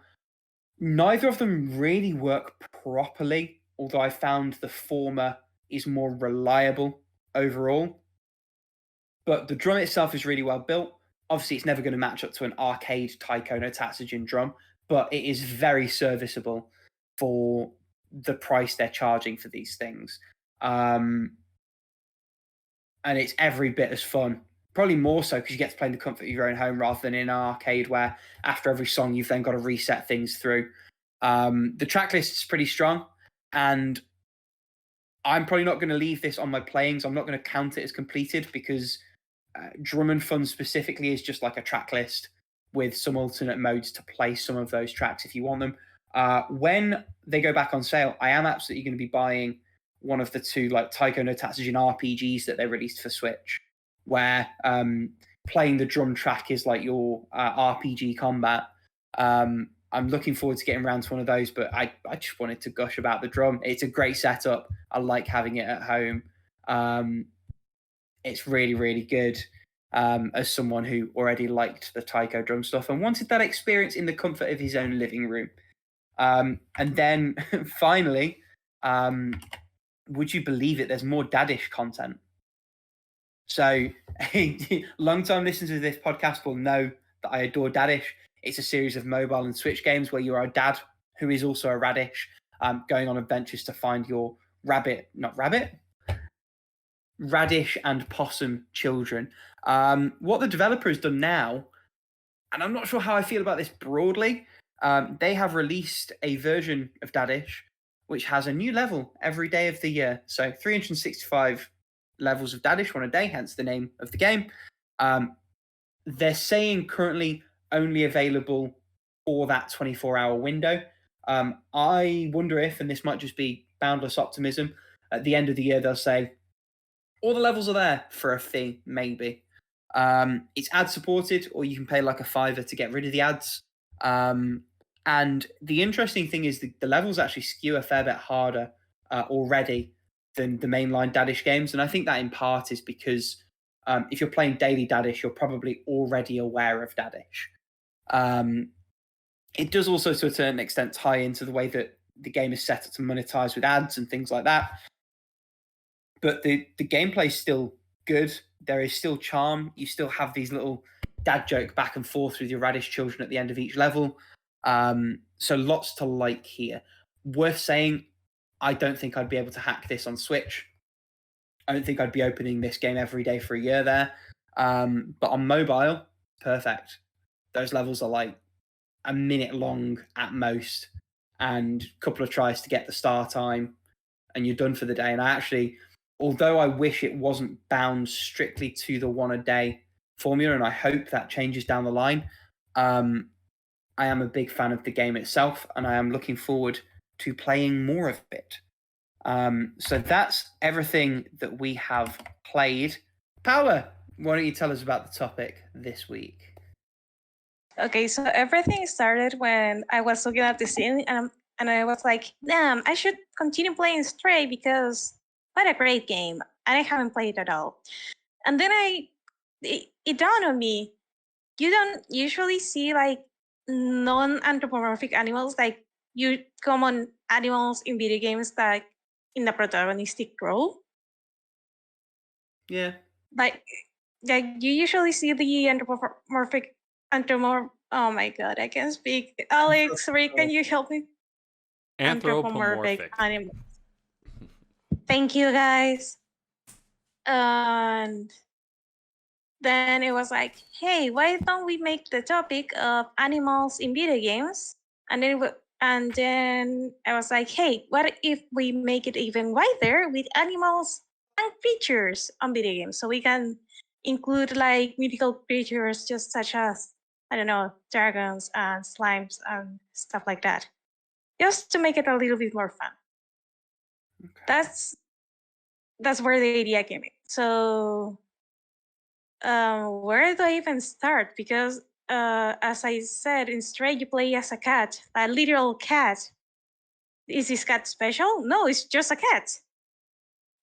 S1: Neither of them really work properly, although I found the former is more reliable overall. But the drum itself is really well built. Obviously, it's never going to match up to an arcade Taiko no Tatsujin drum, but it is very serviceable for the price they're charging for these things. And it's every bit as fun. Probably more so because you get to play in the comfort of your own home rather than in an arcade where after every song you've then got to reset things through. The track list is pretty strong, and I'm probably not going to leave this on my playings. I'm not going to count it as completed because Drum and Fun specifically is just like a track list with some alternate modes to play some of those tracks if you want them. When they go back on sale, I am absolutely going to be buying one of the two like Taiko no Tatsujin RPGs that they released for Switch, where playing the drum track is like your RPG combat. I'm looking forward to getting around to one of those, but I just wanted to gush about the drum. It's a great setup. I like having it at home. It's really, really good as someone who already liked the Taiko drum stuff and wanted that experience in the comfort of his own living room. And then finally, would you believe it? There's more Dadish content. So long-time listeners of this podcast will know that I adore Dadish. It's a series of mobile and Switch games where you are a dad who is also a radish, going on adventures to find your radish and possum children. What the developer has done now, and I'm not sure how I feel about this broadly, they have released a version of Dadish which has a new level every day of the year. So 365 levels of Dadish on a day, hence the name of the game. They're saying currently only available for that 24-hour window. I wonder if, and this might just be boundless optimism, at the end of the year they'll say, all the levels are there for a fee, maybe. It's ad supported, or you can pay like a $5 to get rid of the ads. And the interesting thing is the levels actually skew a fair bit harder already than the mainline Dadish games. And I think that in part is because if you're playing daily Dadish, you're probably already aware of Dadish. It does also, to a certain extent, tie into the way that the game is set up to monetize with ads and things like that. But the gameplay is still good. There is still charm. You still have these little dad joke back and forth with your radish children at the end of each level. So lots to like here. Worth saying, I don't think I'd be able to hack this on Switch. I don't think I'd be opening this game every day for a year there. But on mobile, perfect. Those levels are like a minute long at most, and a couple of tries to get the star time, and you're done for the day. And I actually, although I wish it wasn't bound strictly to the one a day formula, and I hope that changes down the line, I am a big fan of the game itself, and I am looking forward to playing more of it. So that's everything that we have played. Paula, why don't you tell us about the topic this week?
S3: Okay, so everything started when I was looking at the scene and I was like, damn, I should continue playing Stray because what a great game. And I haven't played it at all. And then it dawned on me, you don't usually see like non-anthropomorphic animals, like you common animals in video games that in the protagonistic role.
S1: Yeah.
S3: Like you usually see the anthropomorphic oh my god, I can't speak. Alex, Ray, can you help me?
S2: Anthropomorphic
S3: animals. Thank you, guys. And then it was like, hey, why don't we make the topic of animals in video games? And then I was like, hey, what if we make it even wider with animals and creatures on video games? So we can include like mythical creatures just such as, I don't know, dragons and slimes and stuff like that. Just to make it a little bit more fun. Okay. That's where the idea came in. So where do I even start? Because as I said, in Stray, you play as a cat, a literal cat. Is this cat special? No, it's just a cat.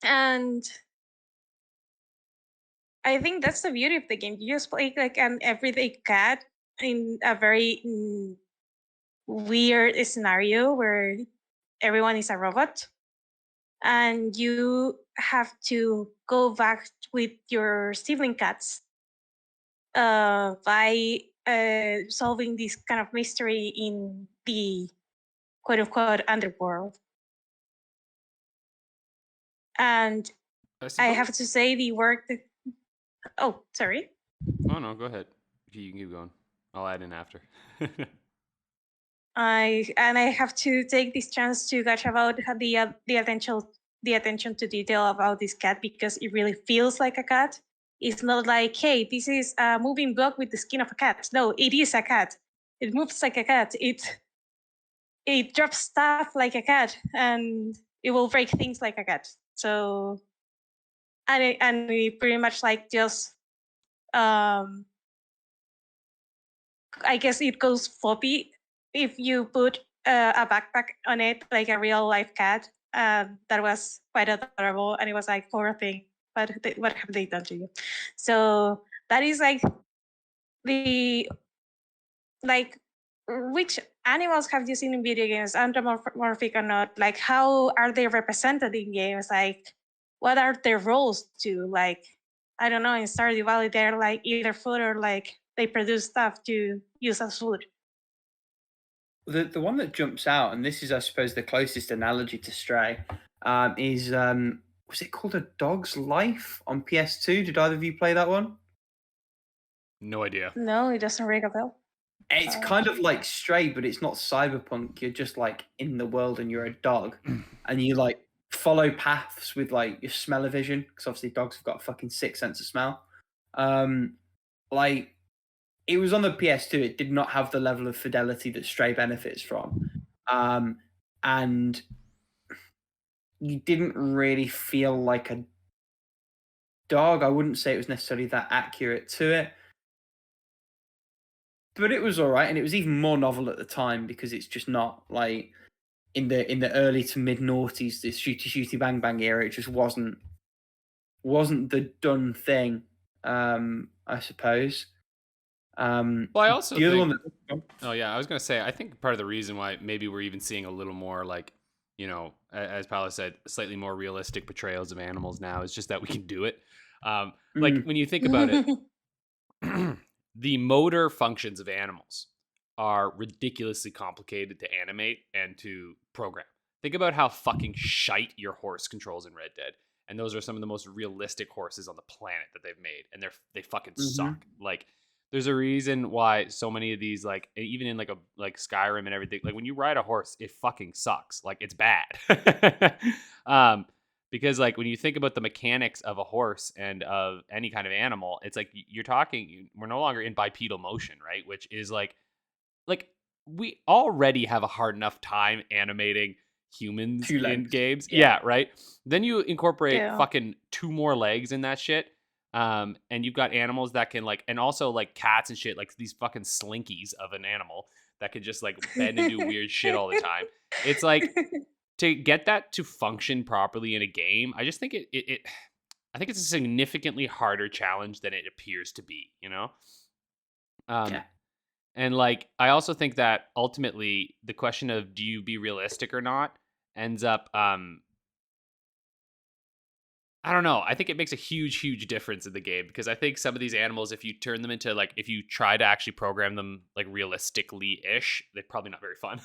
S3: And I think that's the beauty of the game. You just play like an everyday cat in a very weird scenario where everyone is a robot. And you have to go back with your sibling cats by solving this kind of mystery in the quote-unquote underworld. And I have to say the work that... Oh, sorry.
S2: Oh, no, go ahead. You can keep going. I'll add in after.
S3: I have to take this chance to gush about the the attention to detail about this cat because it really feels like a cat. It's not like, hey, this is a moving block with the skin of a cat. No, it is a cat. It moves like a cat. It drops stuff like a cat, and it will break things like a cat. So, and it pretty much like just, I guess it goes floppy if you put a backpack on it, like a real life cat. That was quite adorable, and it was like, poor thing, what have they done to you? So that is like which animals have you seen in video games, anthropomorphic or not? Like, how are they represented in games? Like, what are their roles too? Like, I don't know, in Stardew Valley, they're like either food or like they produce stuff to use as food.
S1: The one that jumps out, and this is, I suppose, the closest analogy to Stray, is was it called A Dog's Life on PS2? Did either of you play that one?
S2: No idea.
S3: No, it doesn't ring a bell.
S1: It's kind of like Stray, but it's not cyberpunk. You're just like in the world, and you're a dog, and you like follow paths with like your smell-o-vision, because obviously dogs have got a fucking sick sense of smell. Like, it was on the PS2. It did not have the level of fidelity that Stray benefits from, and you didn't really feel like a dog. I wouldn't say it was necessarily that accurate to it, but it was all right, and it was even more novel at the time because it's just not like in the early to mid noughties, this shooty bang bang era. It just wasn't the done thing, I suppose.
S2: Well, I also
S1: the other
S2: think,
S1: one
S2: oh yeah, I was gonna say, I think part of the reason why maybe we're even seeing a little more like, you know, as Paula said, slightly more realistic portrayals of animals now is just that we can do it. Like when you think about it, the motor functions of animals are ridiculously complicated to animate and to program. Think about how fucking shite your horse controls in Red Dead. And those are some of the most realistic horses on the planet that they've made. And they fucking suck. Like, there's a reason why so many of these, like, even in like Skyrim and everything, like when you ride a horse, it fucking sucks. Like, it's bad. Because like when you think about the mechanics of a horse and of any kind of animal, it's like we're no longer in bipedal motion, right? Which is like we already have a hard enough time animating humans in games. Yeah, right? Then you incorporate fucking 2 more legs in that shit. And you've got animals that can like, and also like cats and shit, like these fucking slinkies of an animal that can just like bend and do weird shit all the time. It's like, to get that to function properly in a game, I just think I think it's a significantly harder challenge than it appears to be, you know? And like, I also think that ultimately the question of do you be realistic or not ends up, I don't know. I think it makes a huge difference in the game because I think some of these animals, if you turn them into like, if you try to actually program them like realistically-ish, they're probably not very fun.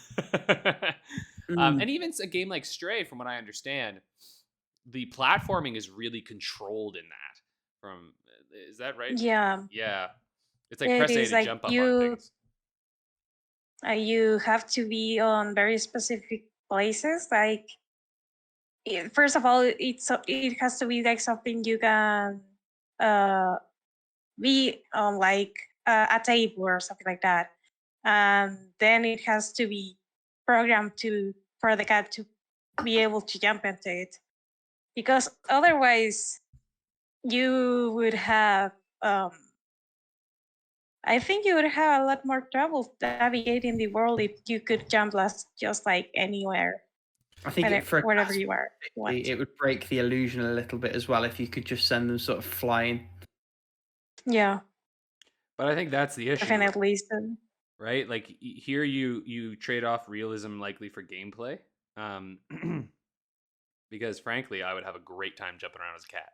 S2: And even a game like Stray, from what I understand, the platforming is really controlled in that. Is that right?
S3: Yeah.
S2: Yeah. It's like press A to like jump up on things.
S3: You have to be on very specific places. Like, first of all, it has to be like something you can be on, like a table or something like that. And then it has to be programmed for the cat to be able to jump into it, because otherwise you would have I think you would have a lot more trouble navigating the world if you could jump just like anywhere.
S1: I think
S3: wherever you are.
S1: It would break the illusion a little bit as well if you could just send them sort of flying.
S3: Yeah.
S2: But I think that's the issue.
S3: Definitely.
S2: Right? Like here you trade off realism likely for gameplay. Because frankly, I would have a great time jumping around as a cat.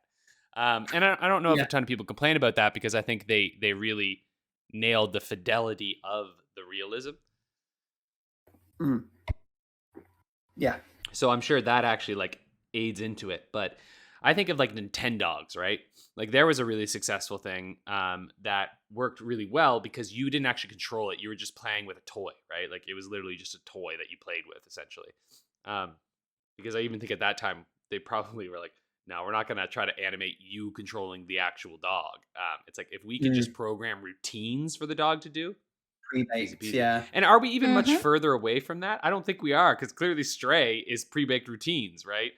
S2: And I don't know if a ton of people complain about that because I think they really nailed the fidelity of the realism.
S1: Yeah.
S2: So I'm sure that actually like aids into it. But I think of like Nintendogs, right? Like there was a really successful thing that worked really well because you didn't actually control it. You were just playing with a toy, right? Like it was literally just a toy that you played with essentially. Because I even think at that time, they probably were like, no, we're not gonna try to animate you controlling the actual dog. It's like if we could just program routines for the dog to do.
S1: Pre-baked,
S2: Easy peasy.
S1: yeah.
S2: And are we even much further away from that? I don't think we are, because clearly Stray is pre-baked routines, right?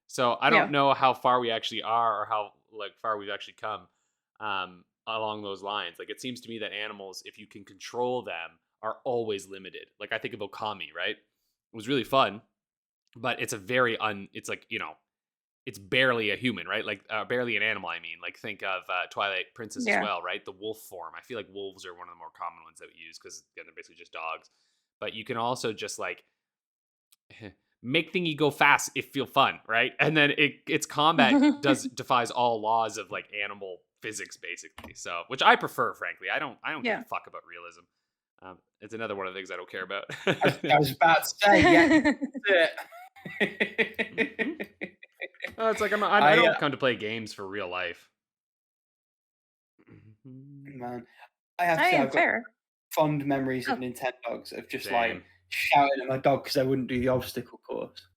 S2: So I don't know how far we actually are, or how like far we've actually come along those lines. Like, it seems to me that animals, if you can control them, are always limited. Like, I think of Okami, right? It was really fun, but it's a very it's like, you know, it's barely a human, right? Like barely an animal. I mean, like, think of Twilight Princess as well, right? The wolf form. I feel like wolves are one of the more common ones that we use, because again, they're basically just dogs. But you can also just like make thingy go fast if feel fun, right? And then its combat defies all laws of like animal physics, basically. So, which I prefer, frankly. I don't give a fuck about realism. It's another one of the things I don't care about.
S1: I was about to say,
S2: Oh, it's like I don't come to play games for real life.
S1: Man, I have to say, I've got fond memories of Nintendogs, of just like shouting at my dog because I wouldn't do the obstacle course.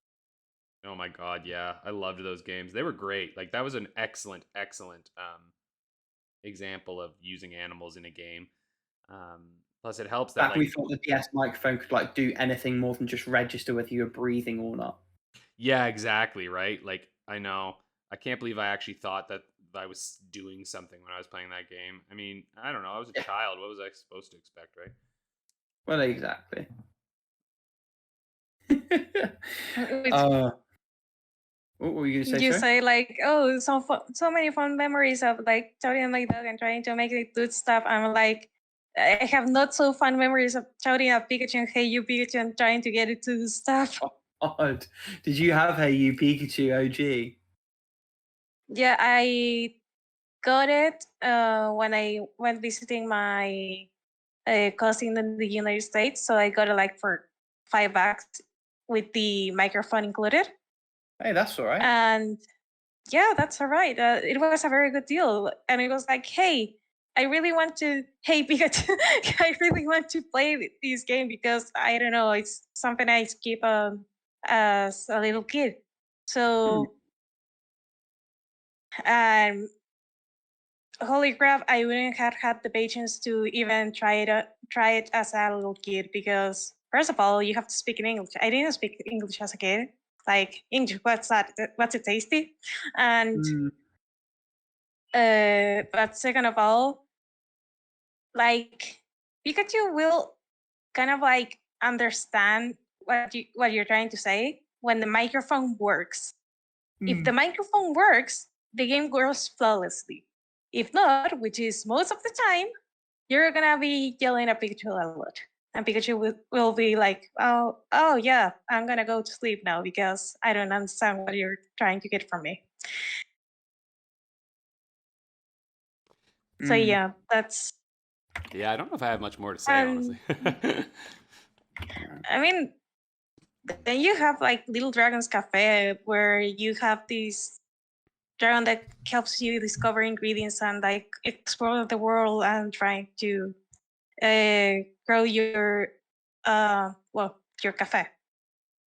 S2: Oh my god, yeah, I loved those games. They were great. Like, that was an excellent example of using animals in a game. Plus, it helps that
S1: Back when we thought the DS microphone could like do anything more than just register whether you were breathing or not.
S2: Yeah, exactly, right? Like, I know. I can't believe I actually thought that I was doing something when I was playing that game. I mean, I don't know. I was a child. What was I supposed to expect, right?
S1: Well, exactly. What were you going to say?
S4: You say like, oh, so many fun memories of like shouting at my dog and trying to make it do stuff. I'm like, I have not so fun memories of shouting at Pikachu and Hey You Pikachu and trying to get it to do stuff.
S1: God. Did you have Hey You Pikachu OG?
S4: Yeah, I got it when I went visiting my cousin in the United States. So I got it like for $5 with the microphone included.
S1: Hey, that's all right.
S4: And yeah, that's all right. It was a very good deal. And it was like, hey, I really want to, hey, Pikachu, I really want to play this game because, I don't know, it's something I skip as a little kid. So, holy crap, I wouldn't have had the patience to even try it as a little kid because, first of all, you have to speak in English. I didn't speak English as a kid. Like, English, what's that? What's it tasty? And but second of all, like, Pikachu will kind of like understand what you're trying to say when the microphone works. If the microphone works, the game goes flawlessly. If not, which is most of the time, you're gonna be yelling at Pikachu a lot. And Pikachu will be like, oh yeah, I'm gonna go to sleep now because I don't understand what you're trying to get from me. So yeah, that's...
S2: Yeah, I don't know if I have much more to say, honestly.
S4: I mean, then you have like Little Dragon's Cafe, where you have this dragon that helps you discover ingredients and like explore the world and trying to grow your your cafe.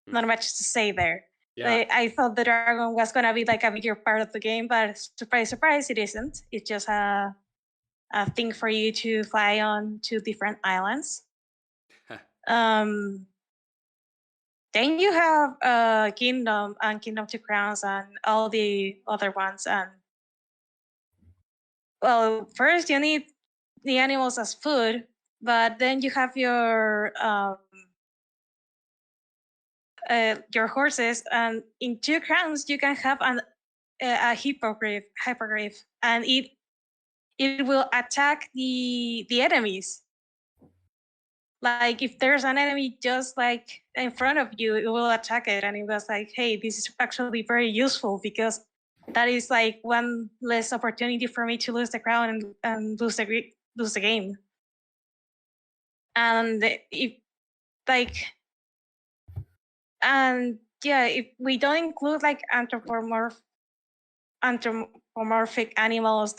S4: Not much to say there.
S2: Yeah.
S4: I thought the dragon was gonna be like a bigger part of the game, but surprise, surprise, it isn't. It's just a thing for you to fly on to different islands. Then you have Kingdom and Kingdom 2 Crowns and all the other ones. And well, first you need the animals as food, but then you have your horses, and in 2 Crowns you can have a hippogriff, and it will attack the enemies. Like, if there's an enemy just like in front of you, it will attack it. And it was like, hey, this is actually very useful because that is like one less opportunity for me to lose the crown and lose the game. And if we don't include like anthropomorphic animals,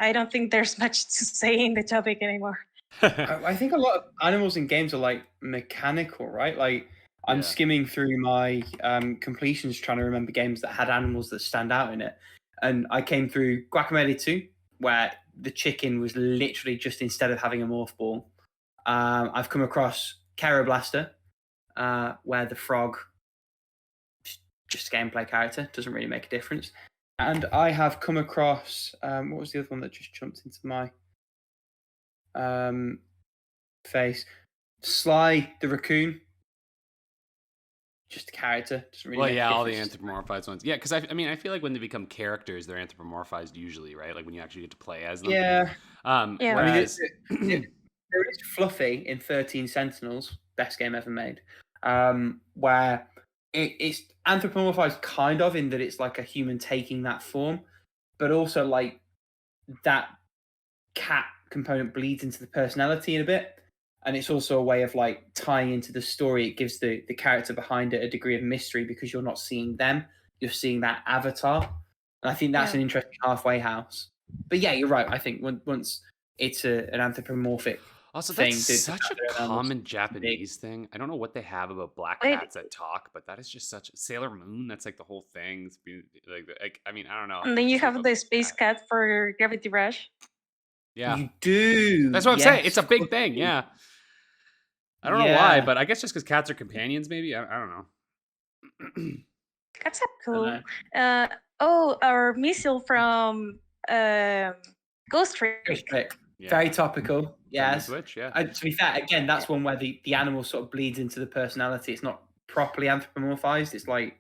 S4: I don't think there's much to say in the topic anymore.
S1: I think a lot of animals in games are like mechanical, right? Like I'm
S2: Yeah.
S1: skimming through my completions, trying to remember games that had animals that stand out in it, and I came through Guacamelee 2, where the chicken was literally just instead of having a morph ball. I've come across Kero Blaster, where the frog just a gameplay character, doesn't really make a difference. And I have come across what was the other one that just jumped into my face? Sly the raccoon. Just a character, doesn't really
S2: Well,
S1: make
S2: yeah,
S1: a
S2: all the
S1: difference.
S2: anthropomorphized ones. Yeah, because I mean, I feel like when they become characters, they're anthropomorphized usually, right? Like when you actually get to play as them.
S1: Yeah.
S4: Yeah.
S1: I mean,
S2: Whereas,
S1: there is Fluffy in 13 Sentinels, best game ever made, where it's anthropomorphized kind of in that it's like a human taking that form, but also like that cat component bleeds into the personality in a bit. And it's also a way of like tying into the story. It gives the character behind it a degree of mystery because you're not seeing them, you're seeing that avatar. And I think that's an interesting halfway house. But yeah, you're right. I think once it's an anthropomorphic
S2: also,
S1: thing,
S2: that's
S1: the
S2: such
S1: fact
S2: a
S1: that they're animals
S2: common
S1: is big.
S2: Japanese thing. I don't know what they have about black
S4: Wait.
S2: cats that talk, but that is just such Sailor Moon. That's like the whole thing. It's like I mean, I don't know.
S4: And then you
S2: Just like
S4: have
S2: a
S4: the space cat for Gravity Rush.
S2: Yeah,
S1: You do.
S2: that's what I'm saying. It's a
S1: of
S2: big
S1: course
S2: thing.
S1: you do.
S2: Yeah. I don't know why,
S1: Yeah.
S2: but I guess just because cats are companions, maybe. I don't know.
S4: Cats are cool.
S1: know.
S4: Our missile from Ghost Trick.
S1: Ghost Trick.
S2: Yeah.
S1: Very topical.
S2: Friendly
S1: Yes.
S2: Switch, yeah.
S1: To be fair, again, that's one where the animal sort of bleeds into the personality. It's not properly anthropomorphized. It's like,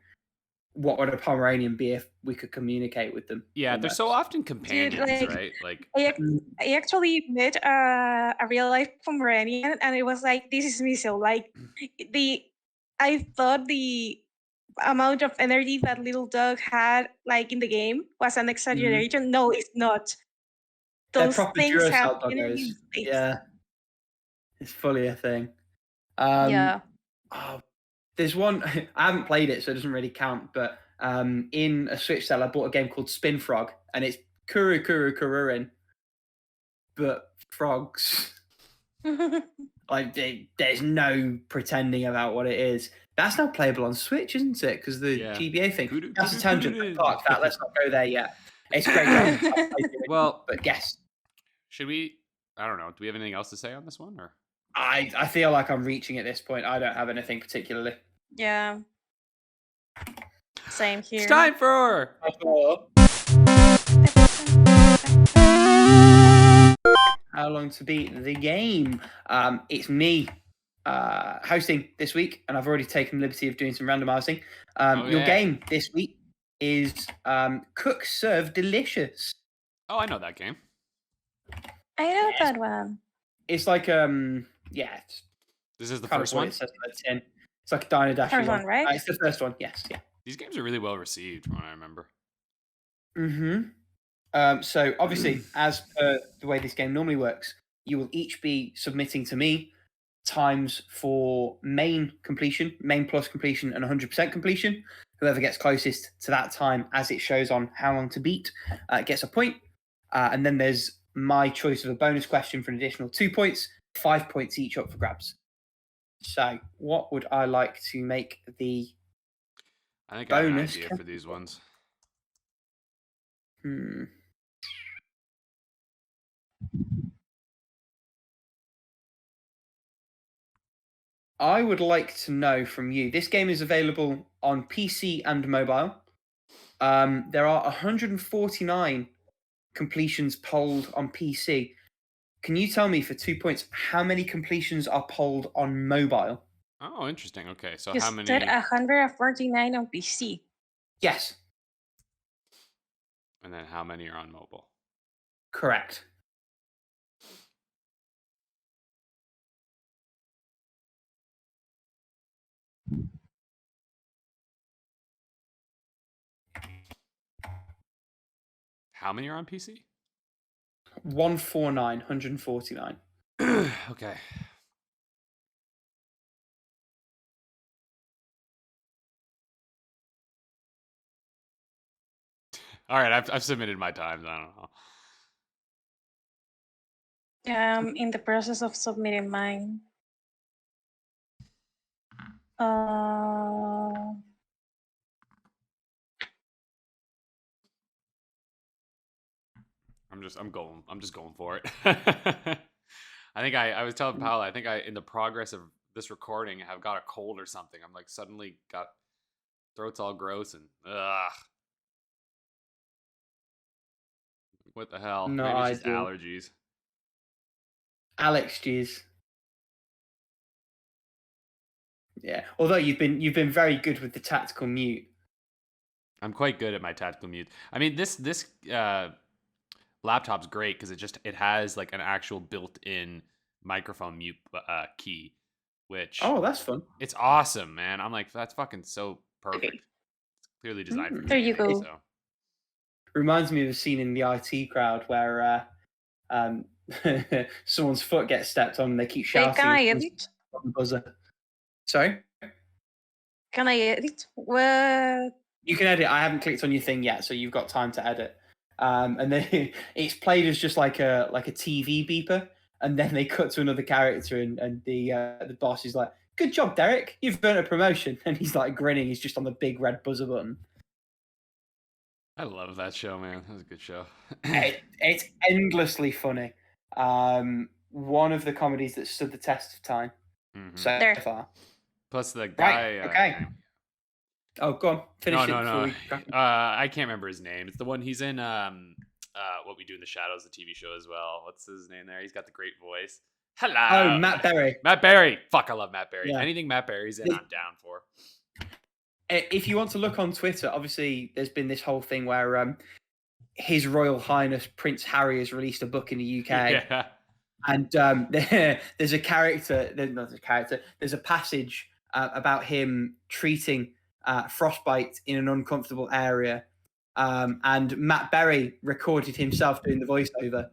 S1: what would a Pomeranian be if we could communicate with them?
S2: Yeah, they're so
S1: almost.
S2: often companions,
S4: like,
S2: right? Like,
S4: I actually met a real life Pomeranian, and it was like, this is missile. Like I thought the amount of energy that little dog had, like in the game, was an exaggeration. No, it's not.
S1: They're
S4: Those
S1: proper
S4: things have
S1: Duracell
S4: energy
S1: doggos.
S4: in space.
S1: Yeah. It's fully a thing.
S4: Yeah.
S1: Oh, there's one, I haven't played it, so it doesn't really count, but in a Switch sale, I bought a game called Spin Frog, and it's Kururin, but frogs. Like, there's no pretending about what it is. That's now playable on Switch, isn't it? Because the
S2: Yeah.
S1: GBA thing.
S2: Kudu-
S1: That's a
S2: kudu-
S1: tangent.
S2: kudu-
S1: Park that. Let's not go there yet. It's a great game. I've played it,
S2: well,
S1: but yes,
S2: should we? I don't know. Do we have anything else to say on this one, or?
S1: I feel like I'm reaching at this point. I don't have anything particularly.
S4: Yeah. Same here.
S2: It's time for
S1: How Long to Beat the Game. It's me hosting this week, and I've already taken the liberty of doing some randomizing. Your game this week is Cook Serve Delicious.
S2: Oh, I know that game.
S4: I know that one.
S1: It's like it's
S2: This is the
S1: kind of
S2: first
S1: what
S2: one.
S1: it says on the tin. It's like a Diner Dash
S4: First one, right?
S1: It's the first one. Yes, yeah.
S2: These games are really well received, from what I remember.
S1: So obviously, as per the way this game normally works, you will each be submitting to me times for main plus completion, and 100% completion. Whoever gets closest to that time as it shows on How Long to Beat gets a point. And then there's my choice of a bonus question for an additional 2 points, 5 points each up for grabs. So what would I like to make the
S2: I think I have an
S1: bonus
S2: idea for these ones.
S1: I would like to know from you. This game is available on PC and mobile. There are 149 completions polled on PC. Can you tell me for 2 points how many completions are polled on mobile?
S2: Oh, interesting. Okay, so
S4: You
S2: how many?
S4: said 149 on PC.
S1: Yes,
S2: And then how many are on mobile?
S1: correct.
S2: How many are on PC?
S1: 149.
S2: Okay. All right, I've submitted my times. I don't know.
S4: I'm in the process of submitting mine. Uh,
S2: I'm just going for it. I think I was telling Paula, I think in the progress of this recording have got a cold or something. I'm like suddenly got throat's all gross and ugh. What the hell?
S1: No
S2: Maybe it's just
S1: idea.
S2: allergies.
S1: Alex G's. Yeah. Although you've been very good with the tactical mute.
S2: I'm quite good at my tactical mute. I mean, this laptop's great because it has like an actual built-in microphone mute key, which
S1: Oh, that's fun.
S2: it's awesome, man. I'm like, that's fucking so perfect. It's clearly designed for
S4: There you
S2: gaming,
S4: go.
S2: So.
S1: Reminds me of a scene in the IT crowd where someone's foot gets stepped on and they keep shouting.
S4: Can I edit?
S1: On the buzzer. Sorry?
S4: Can I edit? What?
S1: You can edit. I haven't clicked on your thing yet, so you've got time to edit. And then it's played as just like a TV beeper, and then they cut to another character, and the boss is like, "Good job, Derek. You've earned a promotion." And he's like grinning. He's just on the big red buzzer button.
S2: I love that show, man. That was a good show.
S1: It's endlessly funny. One of the comedies that stood the test of time so far.
S2: Plus the guy.
S1: Right. Okay. Oh, go on. Finish it.
S2: No. I can't remember his name. It's the one he's in. What We Do in the Shadows, the TV show as well. What's his name there? He's got the great voice. Hello.
S1: Oh, Matt Berry.
S2: Matt Berry. Fuck, I love Matt Berry.
S1: Yeah.
S2: Anything Matt Berry's in, I'm down for.
S1: If you want to look on Twitter, obviously there's been this whole thing where His Royal Highness Prince Harry has released a book in the UK.
S2: Yeah.
S1: And there's a character. There's a passage about him treating frostbite in an uncomfortable area, and Matt Berry recorded himself doing the voiceover,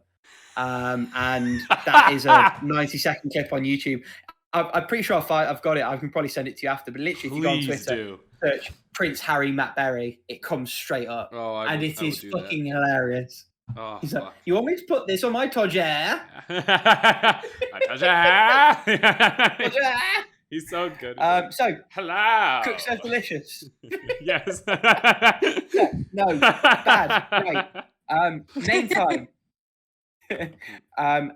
S1: and that is a 90-second clip on YouTube. I'm pretty sure I've got it. I can probably send it to you after. But literally, if you go on Twitter, search Prince Harry Matt Berry, it comes straight up, and it is fucking hilarious.
S2: Oh,
S1: he's like, "You want me to put this on my todger?"
S2: My todger. He's so good.
S1: So,
S2: hello.
S1: Cook says delicious.
S2: Yes.
S1: No, bad. Right. Name time.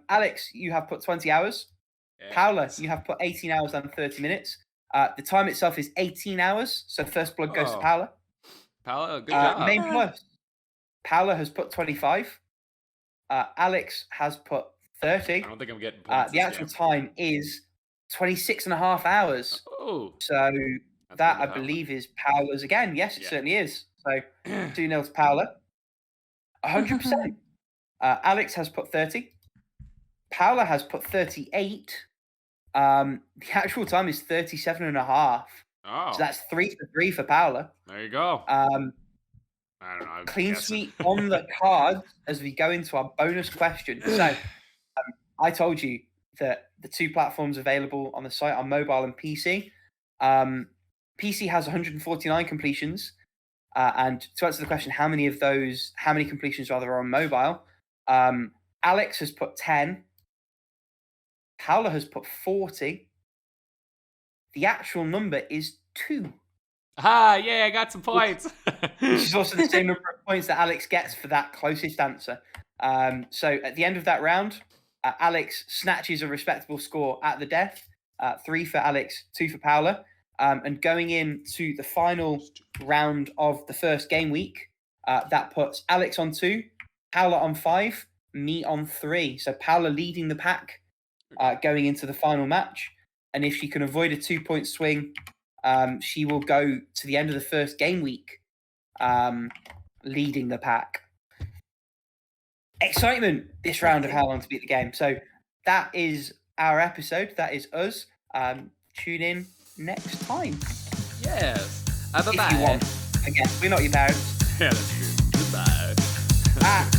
S1: Alex, you have put 20 hours.
S2: Yeah.
S1: Paula, you have put 18 hours and 30 minutes. The time itself is 18 hours. So first blood goes to Paula.
S2: Paula, good job.
S1: Main plus. Paula has put 25. Alex has put 30.
S2: I don't think I'm getting points.
S1: The actual time is 26 and a half hours.
S2: Oh.
S1: So that, I believe, is Paula's again. Yes, it certainly is. So 2-0 to Paula. 100%. Alex has put 30. Paula has put 38. The actual time is 37 and a half.
S2: Oh.
S1: So that's 3 for 3 for Paula.
S2: There you go.
S1: I
S2: don't know.
S1: Clean sweep on the card as we go into our bonus question. So I told you that the 2 platforms available on the site are mobile and PC. PC has 149 completions. And to answer the question, how many completions are there on mobile? Alex has put 10. Paula has put 40. The actual number is 2.
S2: Yeah, I got some points.
S1: Which is also the same number of points that Alex gets for that closest answer. So at the end of that round, Alex snatches a respectable score at the death. 3 for Alex, 2 for Paula. And going into the final round of the first game week, that puts Alex on 2, Paula on 5, me on 3. So Paula leading the pack going into the final match. And if she can avoid a 2-point swing, she will go to the end of the first game week leading the pack. Excitement this round of How Long to Beat the Game. So that is our episode. That is us. Tune in next time.
S2: Yes. Bye-bye.
S1: If you want. Again, we're not your parents.
S2: Yeah, that's true. Goodbye.
S1: Bye.